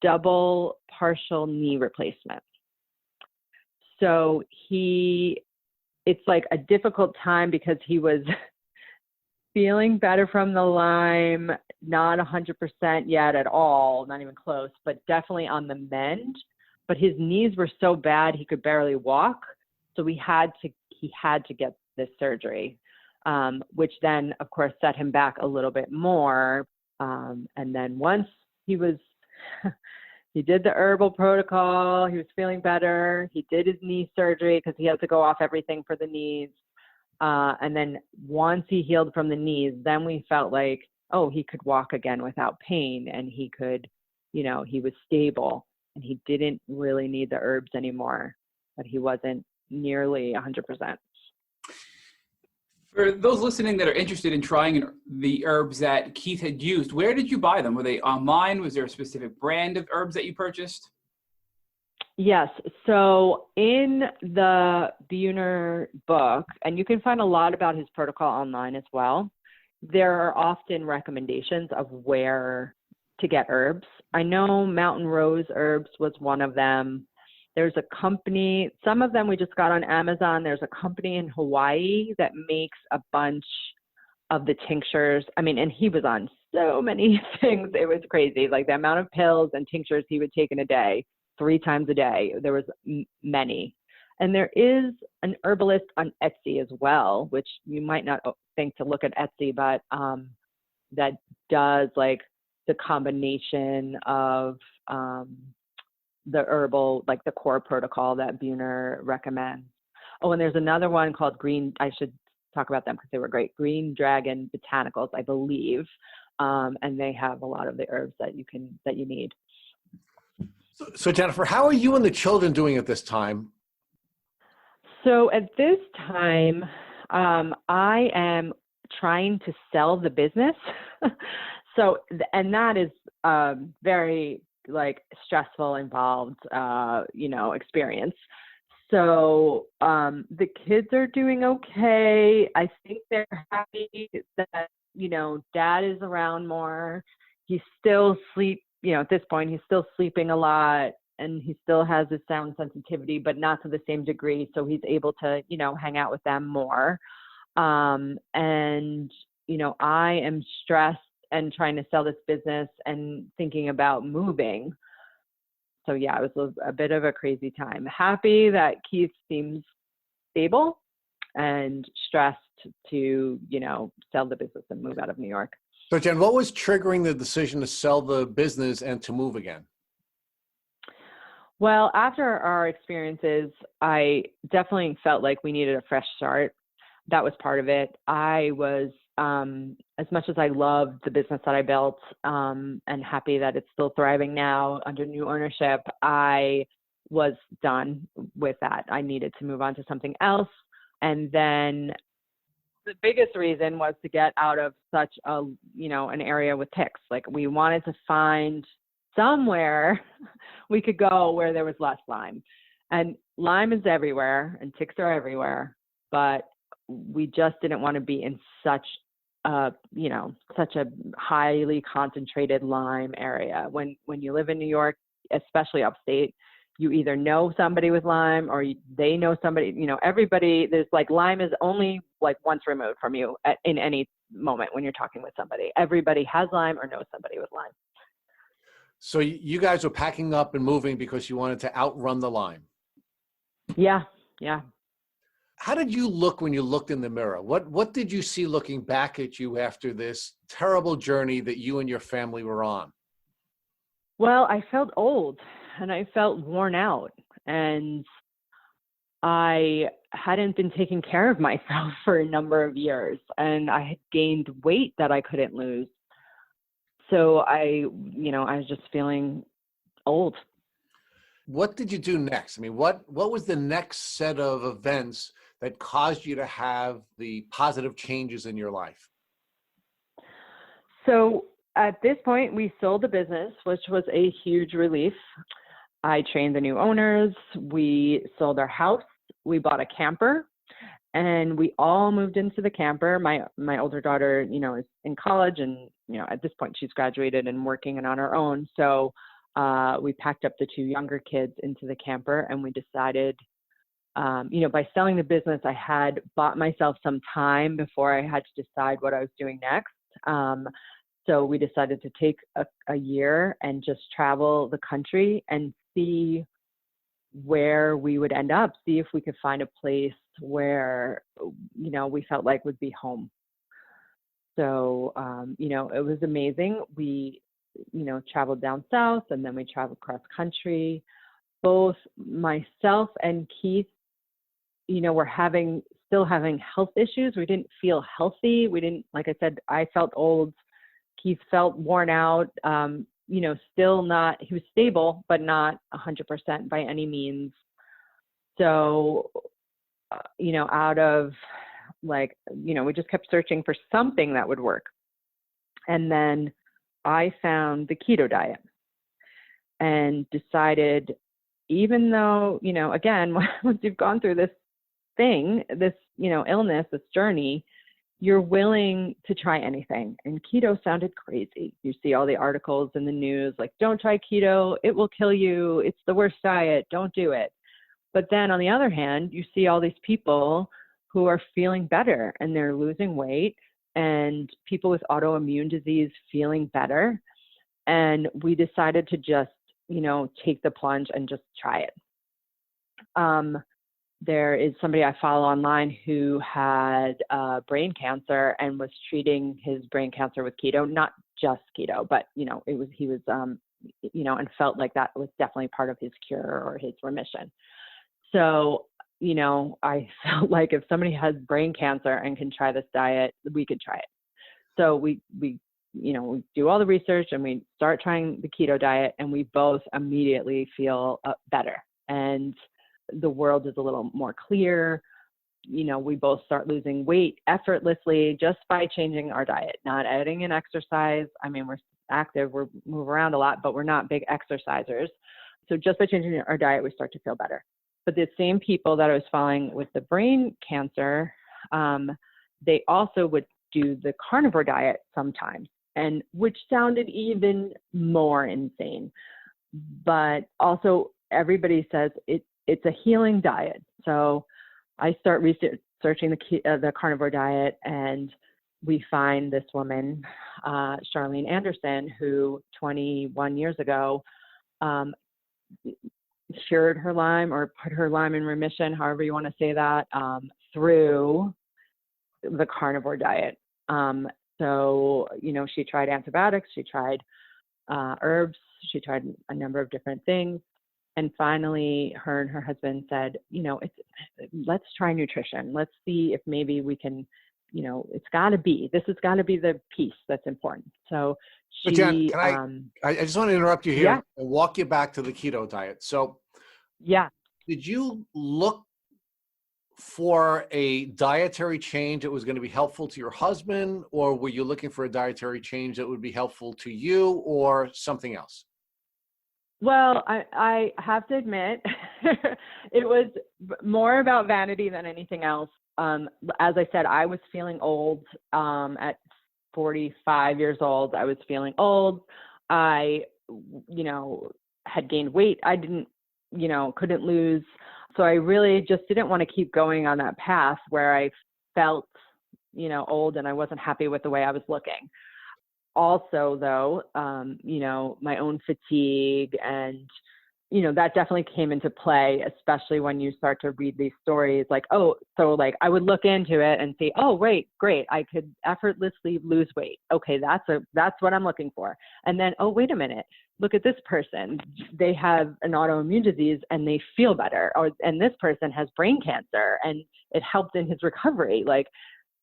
double partial knee replacement. So it's like a difficult time, because he was feeling better from the Lyme, not 100% yet at all, not even close, but definitely on the mend. But his knees were so bad he could barely walk. So he had to get this surgery, which then, of course, set him back a little bit more. And then once he did the herbal protocol, he was feeling better. He did his knee surgery because he had to go off everything for the knees. And then once he healed from the knees, then we felt like, oh, he could walk again without pain, and he could, he was stable, and he didn't really need the herbs anymore, but he wasn't nearly 100%. For those listening that are interested in trying the herbs that Keith had used, where did you buy them? Were they online? Was there a specific brand of herbs that you purchased? Yes. So in the Buhner book, and you can find a lot about his protocol online as well, there are often recommendations of where to get herbs. I know Mountain Rose Herbs was one of them. There's a company, some of them we just got on Amazon. There's a company in Hawaii that makes a bunch of the tinctures. I mean, and he was on so many things. It was crazy. Like the amount of pills and tinctures he would take in a day, 3 times a day. There was many. And there is an herbalist on Etsy as well, which you might not think to look at Etsy, but that does like the combination of the herbal, like the core protocol that Buhner recommends. Oh, and there's another one called I should talk about them because they were great. Green Dragon Botanicals, I believe. And they have a lot of the herbs that you need. So Jennifer, how are you and the children doing at this time? So at this time, I am trying to sell the business. And that is very like stressful, involved, experience. So the kids are doing okay. I think they're happy that, dad is around more. He's still at this point, he's still sleeping a lot, and he still has his sound sensitivity, but not to the same degree. So he's able to, hang out with them more. And, I am stressed and trying to sell this business and thinking about moving. So yeah, it was a bit of a crazy time. Happy that Keith seems stable, and stressed to, sell the business and move out of New York. So Jen, what was triggering the decision to sell the business and to move again? Well, after our experiences, I definitely felt like we needed a fresh start. That was part of it. I was, as much as I loved the business that I built, and happy that it's still thriving now under new ownership, I was done with that. I needed to move on to something else. And then the biggest reason was to get out of such an area with ticks. Like we wanted to find somewhere we could go where there was less Lyme. And Lyme is everywhere and ticks are everywhere, but we just didn't want to be in such a highly concentrated Lyme area. When you live in New York, especially upstate, you either know somebody with Lyme or they know somebody, everybody, there's like Lyme is only like once removed from you in any moment when you're talking with somebody. Everybody has Lyme or knows somebody with Lyme. So you guys were packing up and moving because you wanted to outrun the Lyme. Yeah. How did you look when you looked in the mirror? What did you see looking back at you after this terrible journey that you and your family were on? Well, I felt old and I felt worn out, and I hadn't been taking care of myself for a number of years, and I had gained weight that I couldn't lose. So I was just feeling old. What did you do next? I mean, what was the next set of events that caused you to have the positive changes in your life? So at this point, we sold the business, which was a huge relief. I trained the new owners. We sold our house. We bought a camper, and we all moved into the camper. My older daughter, is in college, and at this point she's graduated and working and on her own. So we packed up the 2 younger kids into the camper, and we decided, by selling the business, I had bought myself some time before I had to decide what I was doing next. So we decided to take a year and just travel the country and see where we would end up, see if we could find a place where, we felt like would be home. So, it was amazing. We, traveled down south, and then we traveled cross country. Both myself and Keith were still having health issues. We didn't feel healthy. Like I said, I felt old. Keith felt worn out. Still not, he was stable, but not 100% by any means. So, out of we just kept searching for something that would work. And then I found the keto diet and decided, even though, again, once you've gone through this thing, this, illness, this journey, you're willing to try anything. And keto sounded crazy. You see all the articles in the news, like, don't try keto, it will kill you, it's the worst diet, don't do it. But then on the other hand, you see all these people who are feeling better and they're losing weight, and people with autoimmune disease feeling better. And we decided to just, take the plunge and just try it. There is somebody I follow online who had brain cancer and was treating his brain cancer with keto, not just keto, but, he was, and felt like that was definitely part of his cure or his remission. So, I felt like if somebody has brain cancer and can try this diet, we could try it. So we do all the research and we start trying the keto diet, and we both immediately feel better. And the world is a little more clear. We both start losing weight effortlessly just by changing our diet, not adding in exercise. I mean, we're active, we move around a lot, but we're not big exercisers. So just by changing our diet, we start to feel better. But the same people that I was following with the brain cancer, they also would do the carnivore diet sometimes, and which sounded even more insane. But also everybody says it's a healing diet. So I start researching the carnivore diet, and we find this woman, Charlene Anderson, who 21 years ago cured her Lyme, or put her Lyme in remission, however you want to say that, through the carnivore diet. So, she tried antibiotics, she tried herbs, she tried a number of different things. And finally, her and her husband said, let's try nutrition. Let's see if maybe we can, this has got to be the piece that's important. So Jen, I just want to interrupt you here and walk you back to the keto diet. So did you look for a dietary change that was going to be helpful to your husband, or were you looking for a dietary change that would be helpful to you, or something else? Well, I have to admit, it was more about vanity than anything else. As I said, I was feeling old at 45 years old. I was feeling old. I, had gained weight. I didn't, couldn't lose. So I really just didn't want to keep going on that path where I felt, old and I wasn't happy with the way I was looking. Also, though, my own fatigue and, that definitely came into play, especially when you start to read these stories like, I would look into it and see, oh, wait, great. I could effortlessly lose weight. Okay. That's what I'm looking for. And then, oh, wait a minute, look at this person. They have an autoimmune disease and they feel better. And this person has brain cancer and it helped in his recovery. Like,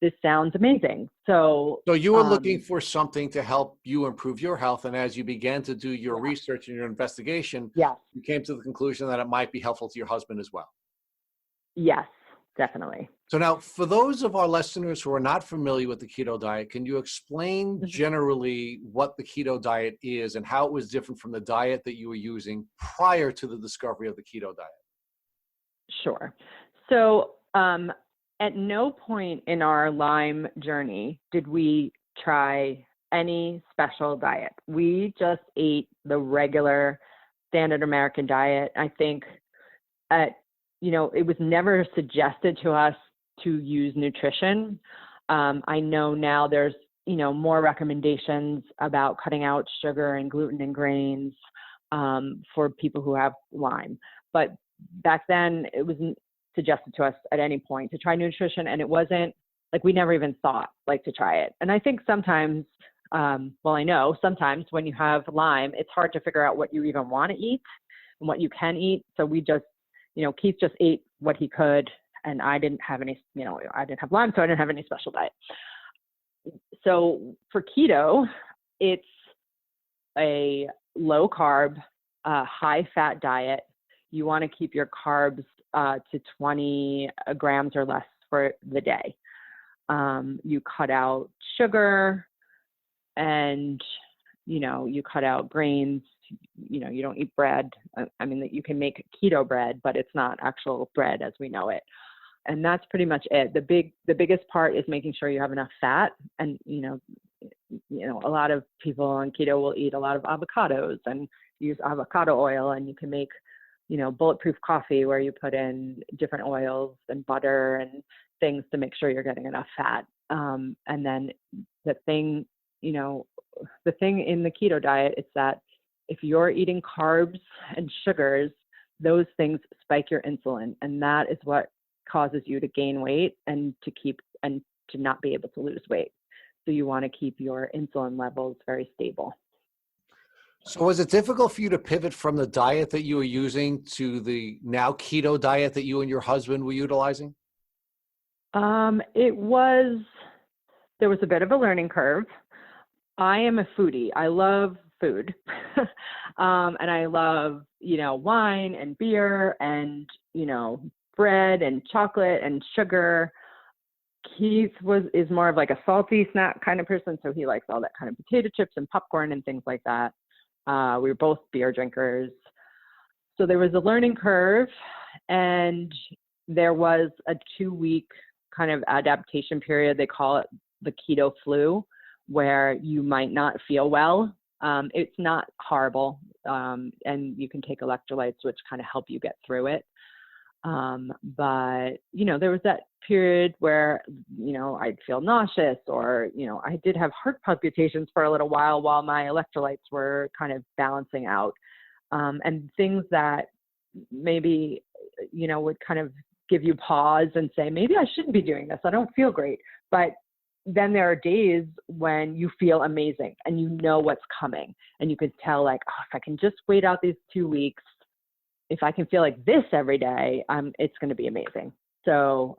this sounds amazing. So you were looking for something to help you improve your health. And as you began to do your research and your investigation, you came to the conclusion that it might be helpful to your husband as well. Yes, definitely. So now, for those of our listeners who are not familiar with the keto diet, can you explain generally what the keto diet is and how it was different from the diet that you were using prior to the discovery of the keto diet? Sure. So, at no point in our Lyme journey did we try any special diet. We just ate the regular standard American diet. I think it was never suggested to us to use nutrition. I know now there's, more recommendations about cutting out sugar and gluten and grains for people who have Lyme. But back then it wasn't suggested to us at any point to try nutrition. And it wasn't like, we never even thought to try it. And I think sometimes, I know sometimes when you have Lyme, it's hard to figure out what you even want to eat and what you can eat. So we just, Keith just ate what he could And I didn't have any, I didn't have Lyme, so I didn't have any special diet. So for keto, it's a low carb, high fat diet. You want to keep your carbs to 20 grams or less for the day. You cut out sugar, and you cut out grains. You don't eat bread. I mean, you can make keto bread, but it's not actual bread as we know it. And that's pretty much it. The biggest part is making sure you have enough fat. And, a lot of people on keto will eat a lot of avocados and use avocado oil, and you can make, bulletproof coffee where you put in different oils and butter and things to make sure you're getting enough fat. And then the thing in the keto diet is that if you're eating carbs and sugars, those things spike your insulin, and that is what causes you to gain weight and to not be able to lose weight. So you want to keep your insulin levels very stable. So was it difficult for you to pivot from the diet that you were using to the now keto diet that you and your husband were utilizing? There was a bit of a learning curve. I am a foodie. I love food. And I love, wine and beer and, bread and chocolate and sugar. Keith is more of like a salty snack kind of person. So he likes all that kind of potato chips and popcorn and things like that. We were both beer drinkers. So there was a learning curve, and there was a 2-week kind of adaptation period. They call it the keto flu, where you might not feel well. It's not horrible. And you can take electrolytes, which kind of help you get through it. But, there was that period where, I'd feel nauseous, or, I did have heart palpitations for a little while my electrolytes were kind of balancing out. And things that maybe, would kind of give you pause and say, maybe I shouldn't be doing this. I don't feel great. But then there are days when you feel amazing and you know what's coming, and you can tell, like, oh, if I can just wait out these 2 weeks, if I can feel like this every day, it's going to be amazing. So,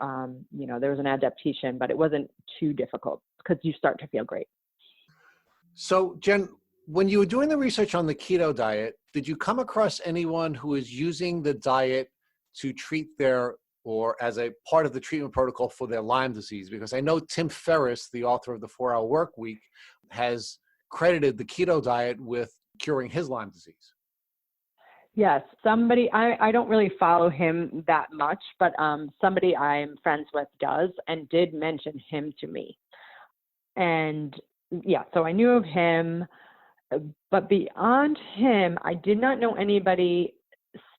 there was an adaptation, but it wasn't too difficult because you start to feel great. So, Jen, when you were doing the research on the keto diet, did you come across anyone who is using the diet to treat or as a part of the treatment protocol for their Lyme disease? Because I know Tim Ferriss, the author of the 4-Hour Work Week, has credited the keto diet with curing his Lyme disease. Yes, somebody, I don't really follow him that much, but somebody I'm friends with does, and did mention him to me. And yeah, so I knew of him, but beyond him, I did not know anybody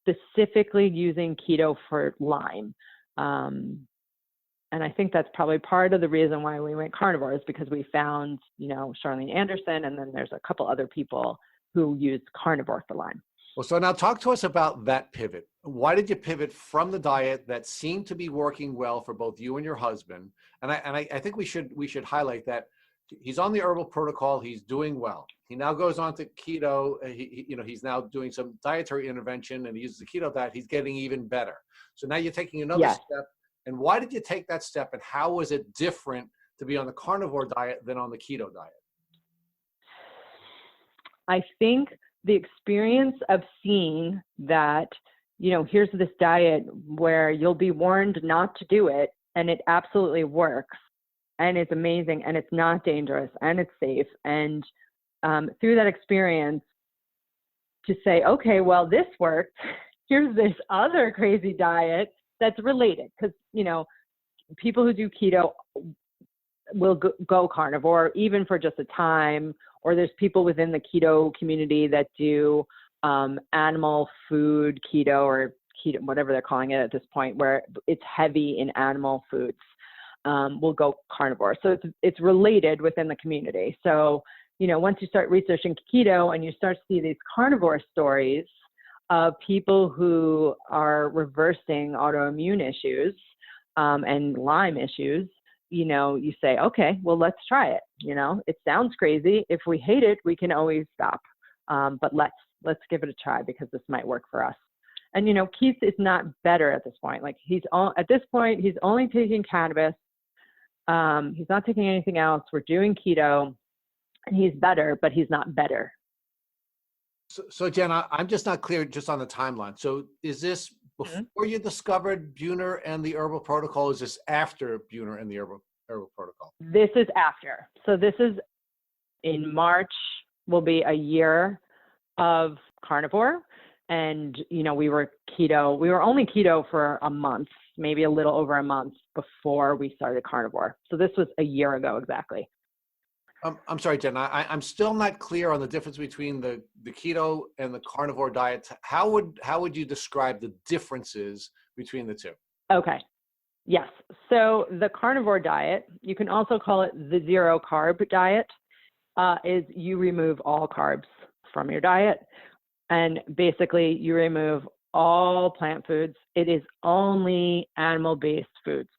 specifically using keto for Lyme. And I think that's probably part of the reason why we went carnivore, is because we found, Charlene Anderson, and then there's a couple other people who used carnivore for Lyme. Well, so now talk to us about that pivot. Why did you pivot from the diet that seemed to be working well for both you and your husband? And I think we should highlight that he's on the herbal protocol. He's doing well. He now goes on to keto. He's now doing some dietary intervention, and he uses the keto diet. He's getting even better. So now you're taking another step. And why did you take that step? And how was it different to be on the carnivore diet than on the keto diet? I think the experience of seeing that, here's this diet where you'll be warned not to do it, and it absolutely works, and it's amazing, and it's not dangerous, and it's safe. And through that experience, to say, okay, well, this worked. Here's this other crazy diet that's related, because, people who do keto will go carnivore, even for just a time. Or there's people within the keto community that do animal food keto, or keto, whatever they're calling it at this point, where it's heavy in animal foods, will go carnivore. So it's related within the community. So, once you start researching keto and you start to see these carnivore stories of people who are reversing autoimmune issues and Lyme issues, you say, okay, well, let's try it. It sounds crazy. If we hate it, we can always stop. But let's give it a try, because this might work for us. And, Keith is not better at this point. Like at this point, he's only taking cannabis. He's not taking anything else. We're doing keto and he's better, but he's not better. So Jen, I'm just not clear just on the timeline. So is this before you discovered Buhner and the herbal protocol? Or is this after Buhner and the herbal protocol? This is after. So this is in March will be a year of carnivore. And, we were keto. We were only keto for a month, maybe a little over a month before we started carnivore. So this was a year ago exactly. I'm sorry, Jen. I'm still not clear on the difference between the keto and the carnivore diet. How would you describe the differences between the two? Okay. Yes. So the carnivore diet, you can also call it the zero carb diet, is you remove all carbs from your diet. And basically you remove all plant foods. It is only animal-based foods.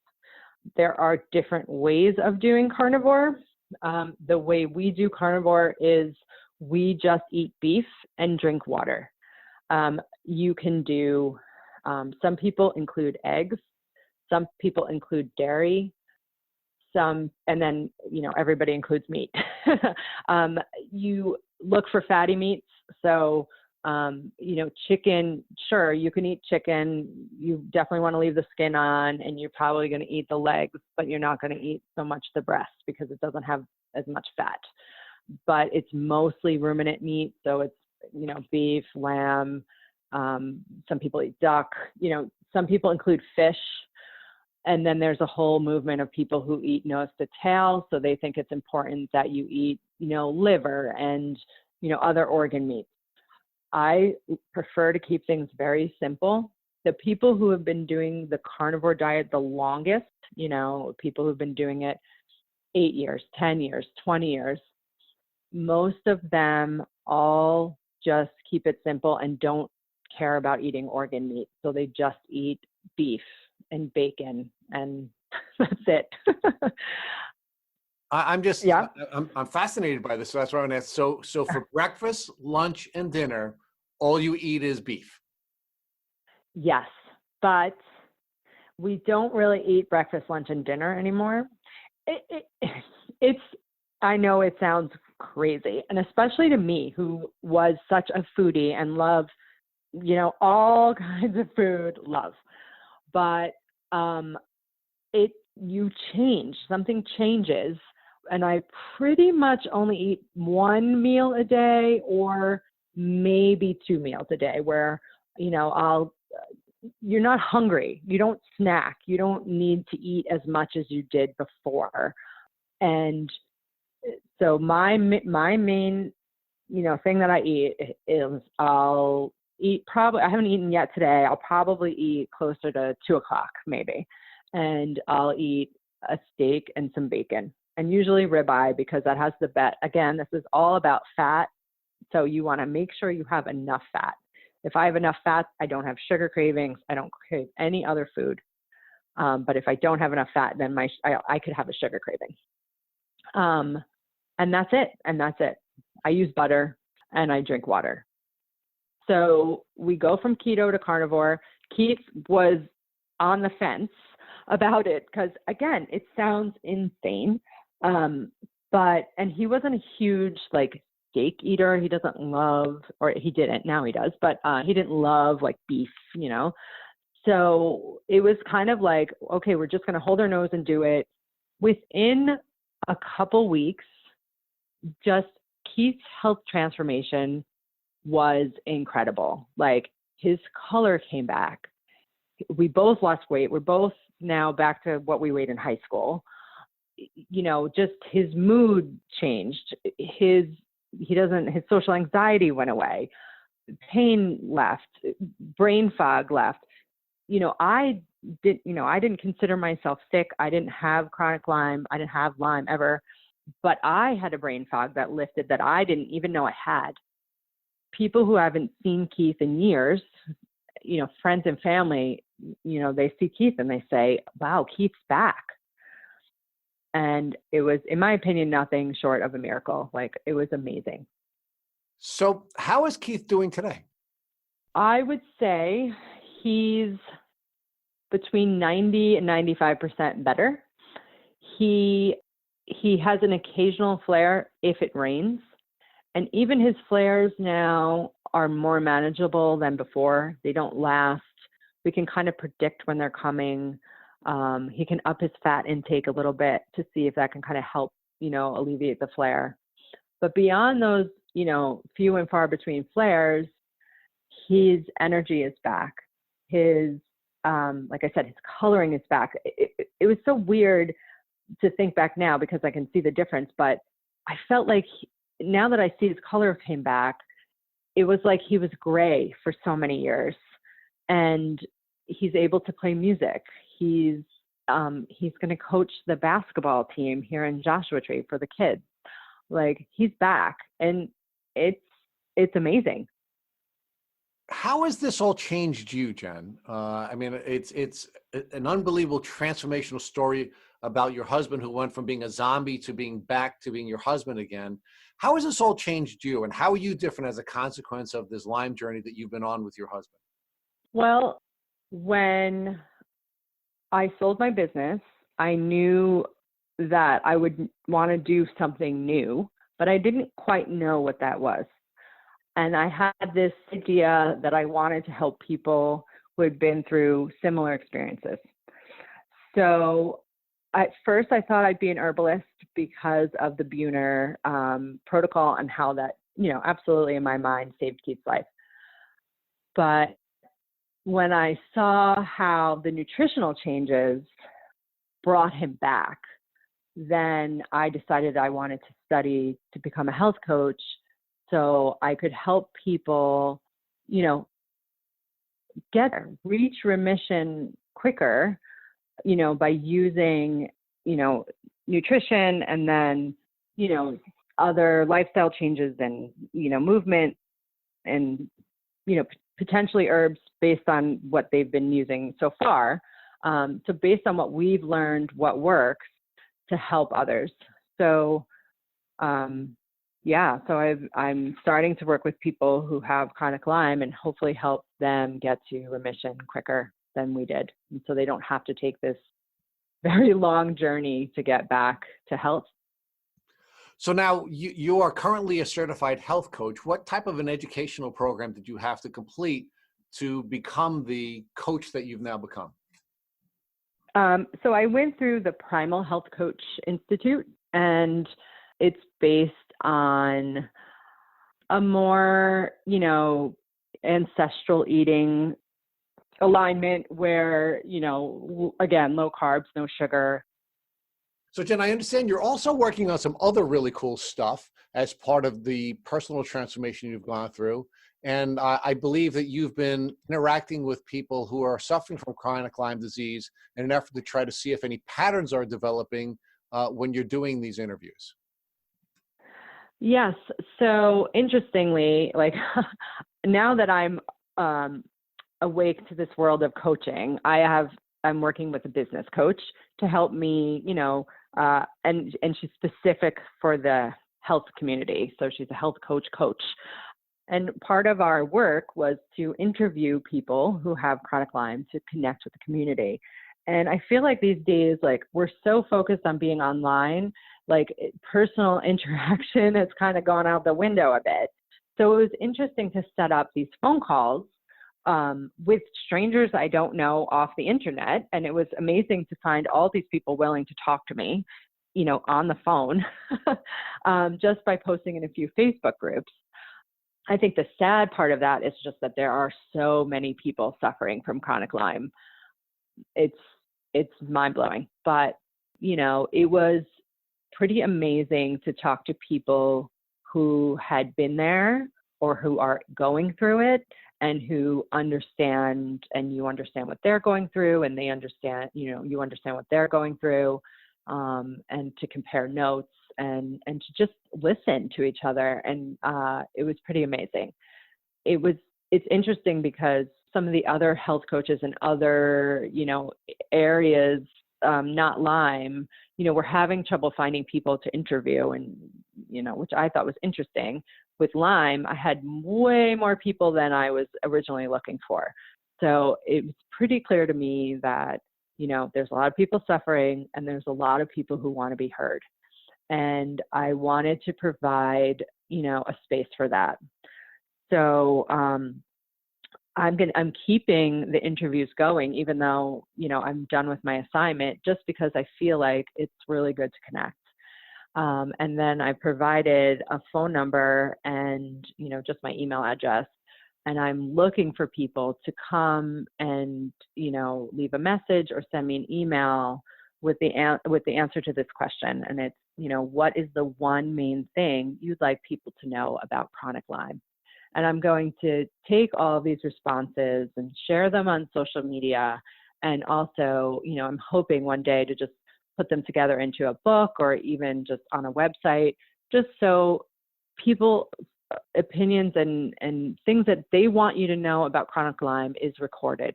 There are different ways of doing carnivore. The way we do carnivore is we just eat beef and drink water. You can do, some people include eggs, some people include dairy, and then, everybody includes meat. You look for fatty meats. So, chicken, sure, you can eat chicken. You definitely want to leave the skin on, and you're probably going to eat the legs, but you're not going to eat so much the breast because it doesn't have as much fat. But it's mostly ruminant meat. So it's, beef, lamb. Some people eat duck. Some people include fish. And then there's a whole movement of people who eat nose to tail. So they think it's important that you eat, liver and, other organ meats. I prefer to keep things very simple. The people who have been doing the carnivore diet the longest, people who've been doing it 8 years, 10 years, 20 years, most of them all just keep it simple and don't care about eating organ meat. So they just eat beef and bacon and that's it. I'm fascinated by this. So that's what I'm going to ask. So for breakfast, lunch, and dinner, all you eat is beef. Yes, but we don't really eat breakfast, lunch, and dinner anymore. I know it sounds crazy, and especially to me, who was such a foodie and loved, all kinds of food, but something changes. And I pretty much only eat one meal a day or maybe 2 meals a day where, you're not hungry. You don't snack. You don't need to eat as much as you did before. And so my main, thing that I eat is I'll eat I haven't eaten yet today. I'll probably eat closer to 2:00 maybe. And I'll eat a steak and some bacon. And usually ribeye because that has again, this is all about fat. So you want to make sure you have enough fat. If I have enough fat, I don't have sugar cravings. I don't crave any other food. But if I don't have enough fat, then I could have a sugar craving. And that's it. I use butter and I drink water. So we go from keto to carnivore. Keith was on the fence about it because, again, it sounds insane. And he wasn't a huge steak eater. He doesn't love, or he didn't, now he does, but he didn't love beef, So it was kind of like, okay, we're just going to hold our nose and do it. Within a couple weeks, just Keith's health transformation was incredible. His color came back. We both lost weight. We're both now back to what we weighed in high school. Just his mood changed. His social anxiety went away. Pain left. Brain fog left. I didn't consider myself sick. I didn't have chronic Lyme. I didn't have Lyme ever, but I had a brain fog that lifted that I didn't even know I had. People who haven't seen Keith in years, friends and family, they see Keith and they say, wow, Keith's back. And it was, in my opinion, nothing short of a miracle. It was amazing. So how is Keith doing today? I would say he's between 90 and 95% better. He has an occasional flare if it rains. And even his flares now are more manageable than before. They don't last. We can kind of predict when they're coming. He can up his fat intake a little bit to see if that can kind of help, alleviate the flare. But beyond those, few and far between flares, his energy is back. His, like I said, his coloring is back. It was so weird to think back now because I can see the difference, but I felt like now that I see his color came back, it was like he was gray for so many years, and he's able to play music. He's going to coach the basketball team here in Joshua Tree for the kids. Like, he's back, and it's amazing. How has this all changed you, Jen? I mean, it's an unbelievable transformational story about your husband who went from being a zombie to being back to being your husband again. How has this all changed you, and how are you different as a consequence of this Lyme journey that you've been on with your husband? Well, when I sold my business, I knew that I would want to do something new, but I didn't quite know what that was. And I had this idea that I wanted to help people who had been through similar experiences. So at first I thought I'd be an herbalist because of the Buhner protocol and how that, absolutely in my mind saved Keith's life. But when I saw how the nutritional changes brought him back, then I decided I wanted to study to become a health coach so I could help people, reach remission quicker, by using, nutrition and then, other lifestyle changes and, movement and, potentially herbs based on what they've been using so far. So based on what we've learned, what works to help others. So, so I'm starting to work with people who have chronic Lyme and hopefully help them get to remission quicker than we did. And so they don't have to take this very long journey to get back to health. So now you are currently a certified health coach. What type of an educational program did you have to complete to become the coach that you've now become? So I went through the Primal Health Coach Institute, and it's based on a more, ancestral eating alignment where, again, low carbs, no sugar. So Jen, I understand you're also working on some other really cool stuff as part of the personal transformation you've gone through. And I believe that you've been interacting with people who are suffering from chronic Lyme disease in an effort to try to see if any patterns are developing when you're doing these interviews. Yes. So interestingly, like now that I'm awake to this world of coaching, I'm working with a business coach to help me, and she's specific for the health community. So she's a health coach. And part of our work was to interview people who have chronic Lyme to connect with the community. And I feel like these days, like, we're so focused on being online, like personal interaction has kind of gone out the window a bit. So it was interesting to set up these phone calls with strangers I don't know off the internet. And it was amazing to find all these people willing to talk to me, on the phone, just by posting in a few Facebook groups. I think the sad part of that is just that there are so many people suffering from chronic Lyme. It's mind-blowing, but it was pretty amazing to talk to people who had been there or who are going through it and who understand, and you understand what they're going through, and they understand, you understand what they're going through, and to compare notes and to just listen to each other. And it was pretty amazing. It's interesting because some of the other health coaches in other, areas, not Lyme, were having trouble finding people to interview, and, which I thought was interesting. with Lyme, I had way more people than I was originally looking for. So it was pretty clear to me that, you know, there's a lot of people suffering and there's a lot of people who want to be heard. And I wanted to provide, you know, a space for that. So I'm keeping the interviews going, even though, you know, I'm done with my assignment, just because I feel like it's really good to connect. And then I provided a phone number and, you know, just my email address. And I'm looking for people to come and, you know, leave a message or send me an email with the answer to this question. And it's, you know, what is the one main thing you'd like people to know about chronic Lyme? And I'm going to take all of these responses and share them on social media. And also, you know, I'm hoping one day to just put them together into a book or even just on a website, just so people opinions and things that they want you to know about chronic Lyme is recorded.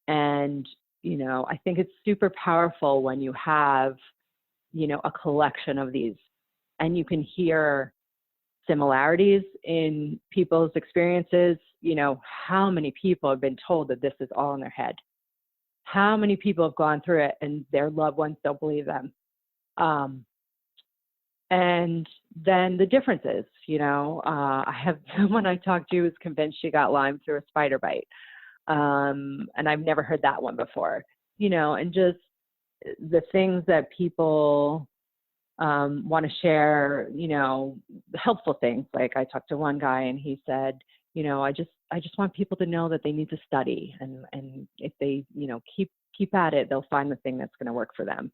And, you know, I think it's super powerful when you have, you know, a collection of these and you can hear similarities in people's experiences. You know, how many people have been told that this is all in their head? How many people have gone through it and their loved ones don't believe them? And then the differences, you know, I have someone I talked to who's convinced she got Lyme through a spider bite. And I've never heard that one before, you know, and just the things that people want to share, you know, helpful things. Like I talked to one guy and he said, you know, I just want people to know that they need to study, and if they, you know, keep at it, they'll find the thing that's going to work for them.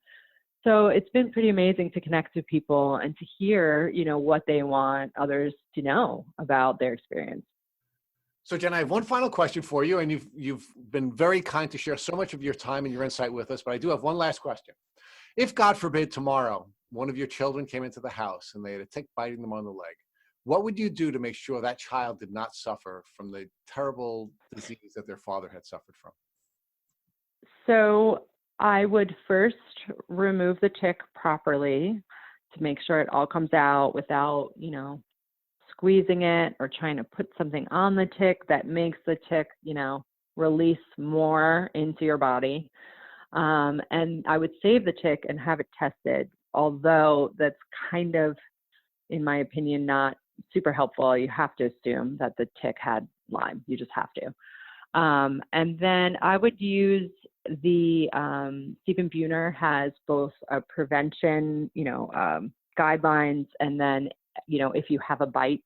So it's been pretty amazing to connect with people and to hear, you know, what they want others to know about their experience. So Jen, I have one final question for you, and you've been very kind to share so much of your time and your insight with us, but I do have one last question. If, God forbid, tomorrow, one of your children came into the house and they had a tick biting them on the leg, what would you do to make sure that child did not suffer from the terrible disease that their father had suffered from? So I would first remove the tick properly to make sure it all comes out without, you know, squeezing it or trying to put something on the tick that makes the tick, you know, release more into your body. And I would save the tick and have it tested, although that's kind of, in my opinion, not super helpful. You have to assume that the tick had Lyme. You just have to. And then I would use the, Stephen Buhner has both a prevention, you know, guidelines, and then, you know, if you have a bite,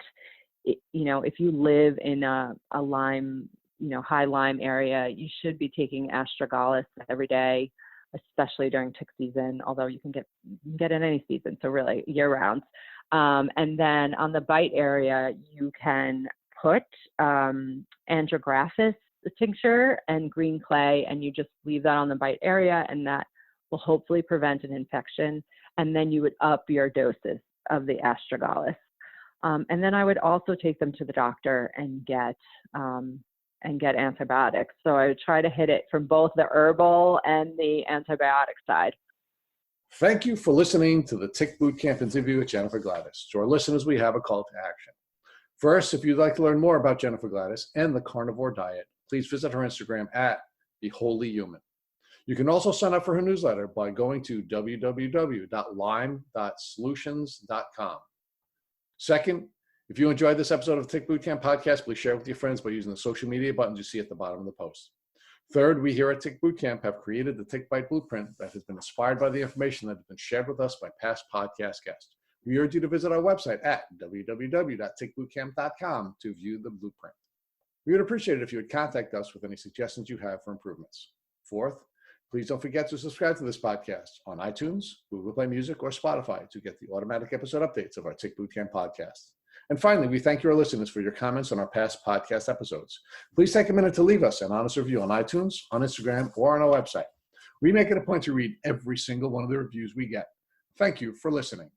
you know, if you live in a Lyme, you know, high Lyme area, you should be taking astragalus every day, especially during tick season, although you can get in any season, so really year round. And then on the bite area, you can put andrographis tincture and green clay, and you just leave that on the bite area, and that will hopefully prevent an infection. And then you would up your doses of the astragalus. And then I would also take them to the doctor and get antibiotics. So I would try to hit it from both the herbal and the antibiotic side. Thank you for listening to the Tick Bootcamp interview with Jennifer Gladysz. To our listeners, we have a call to action. First, if you'd like to learn more about Jennifer Gladysz and the carnivore diet, please visit her Instagram at @TheHolyHuman. You can also sign up for her newsletter by going to www.lyme.solutions.com. Second, if you enjoyed this episode of the Tick Bootcamp podcast, please share it with your friends by using the social media buttons you see at the bottom of the post. Third, we here at Tick Bootcamp have created the Tick Bite Blueprint that has been inspired by the information that has been shared with us by past podcast guests. We urge you to visit our website at www.tickbootcamp.com to view the blueprint. We would appreciate it if you would contact us with any suggestions you have for improvements. Fourth, please don't forget to subscribe to this podcast on iTunes, Google Play Music, or Spotify to get the automatic episode updates of our Tick Bootcamp podcast. And finally, we thank your listeners for your comments on our past podcast episodes. Please take a minute to leave us an honest review on iTunes, on Instagram, or on our website. We make it a point to read every single one of the reviews we get. Thank you for listening.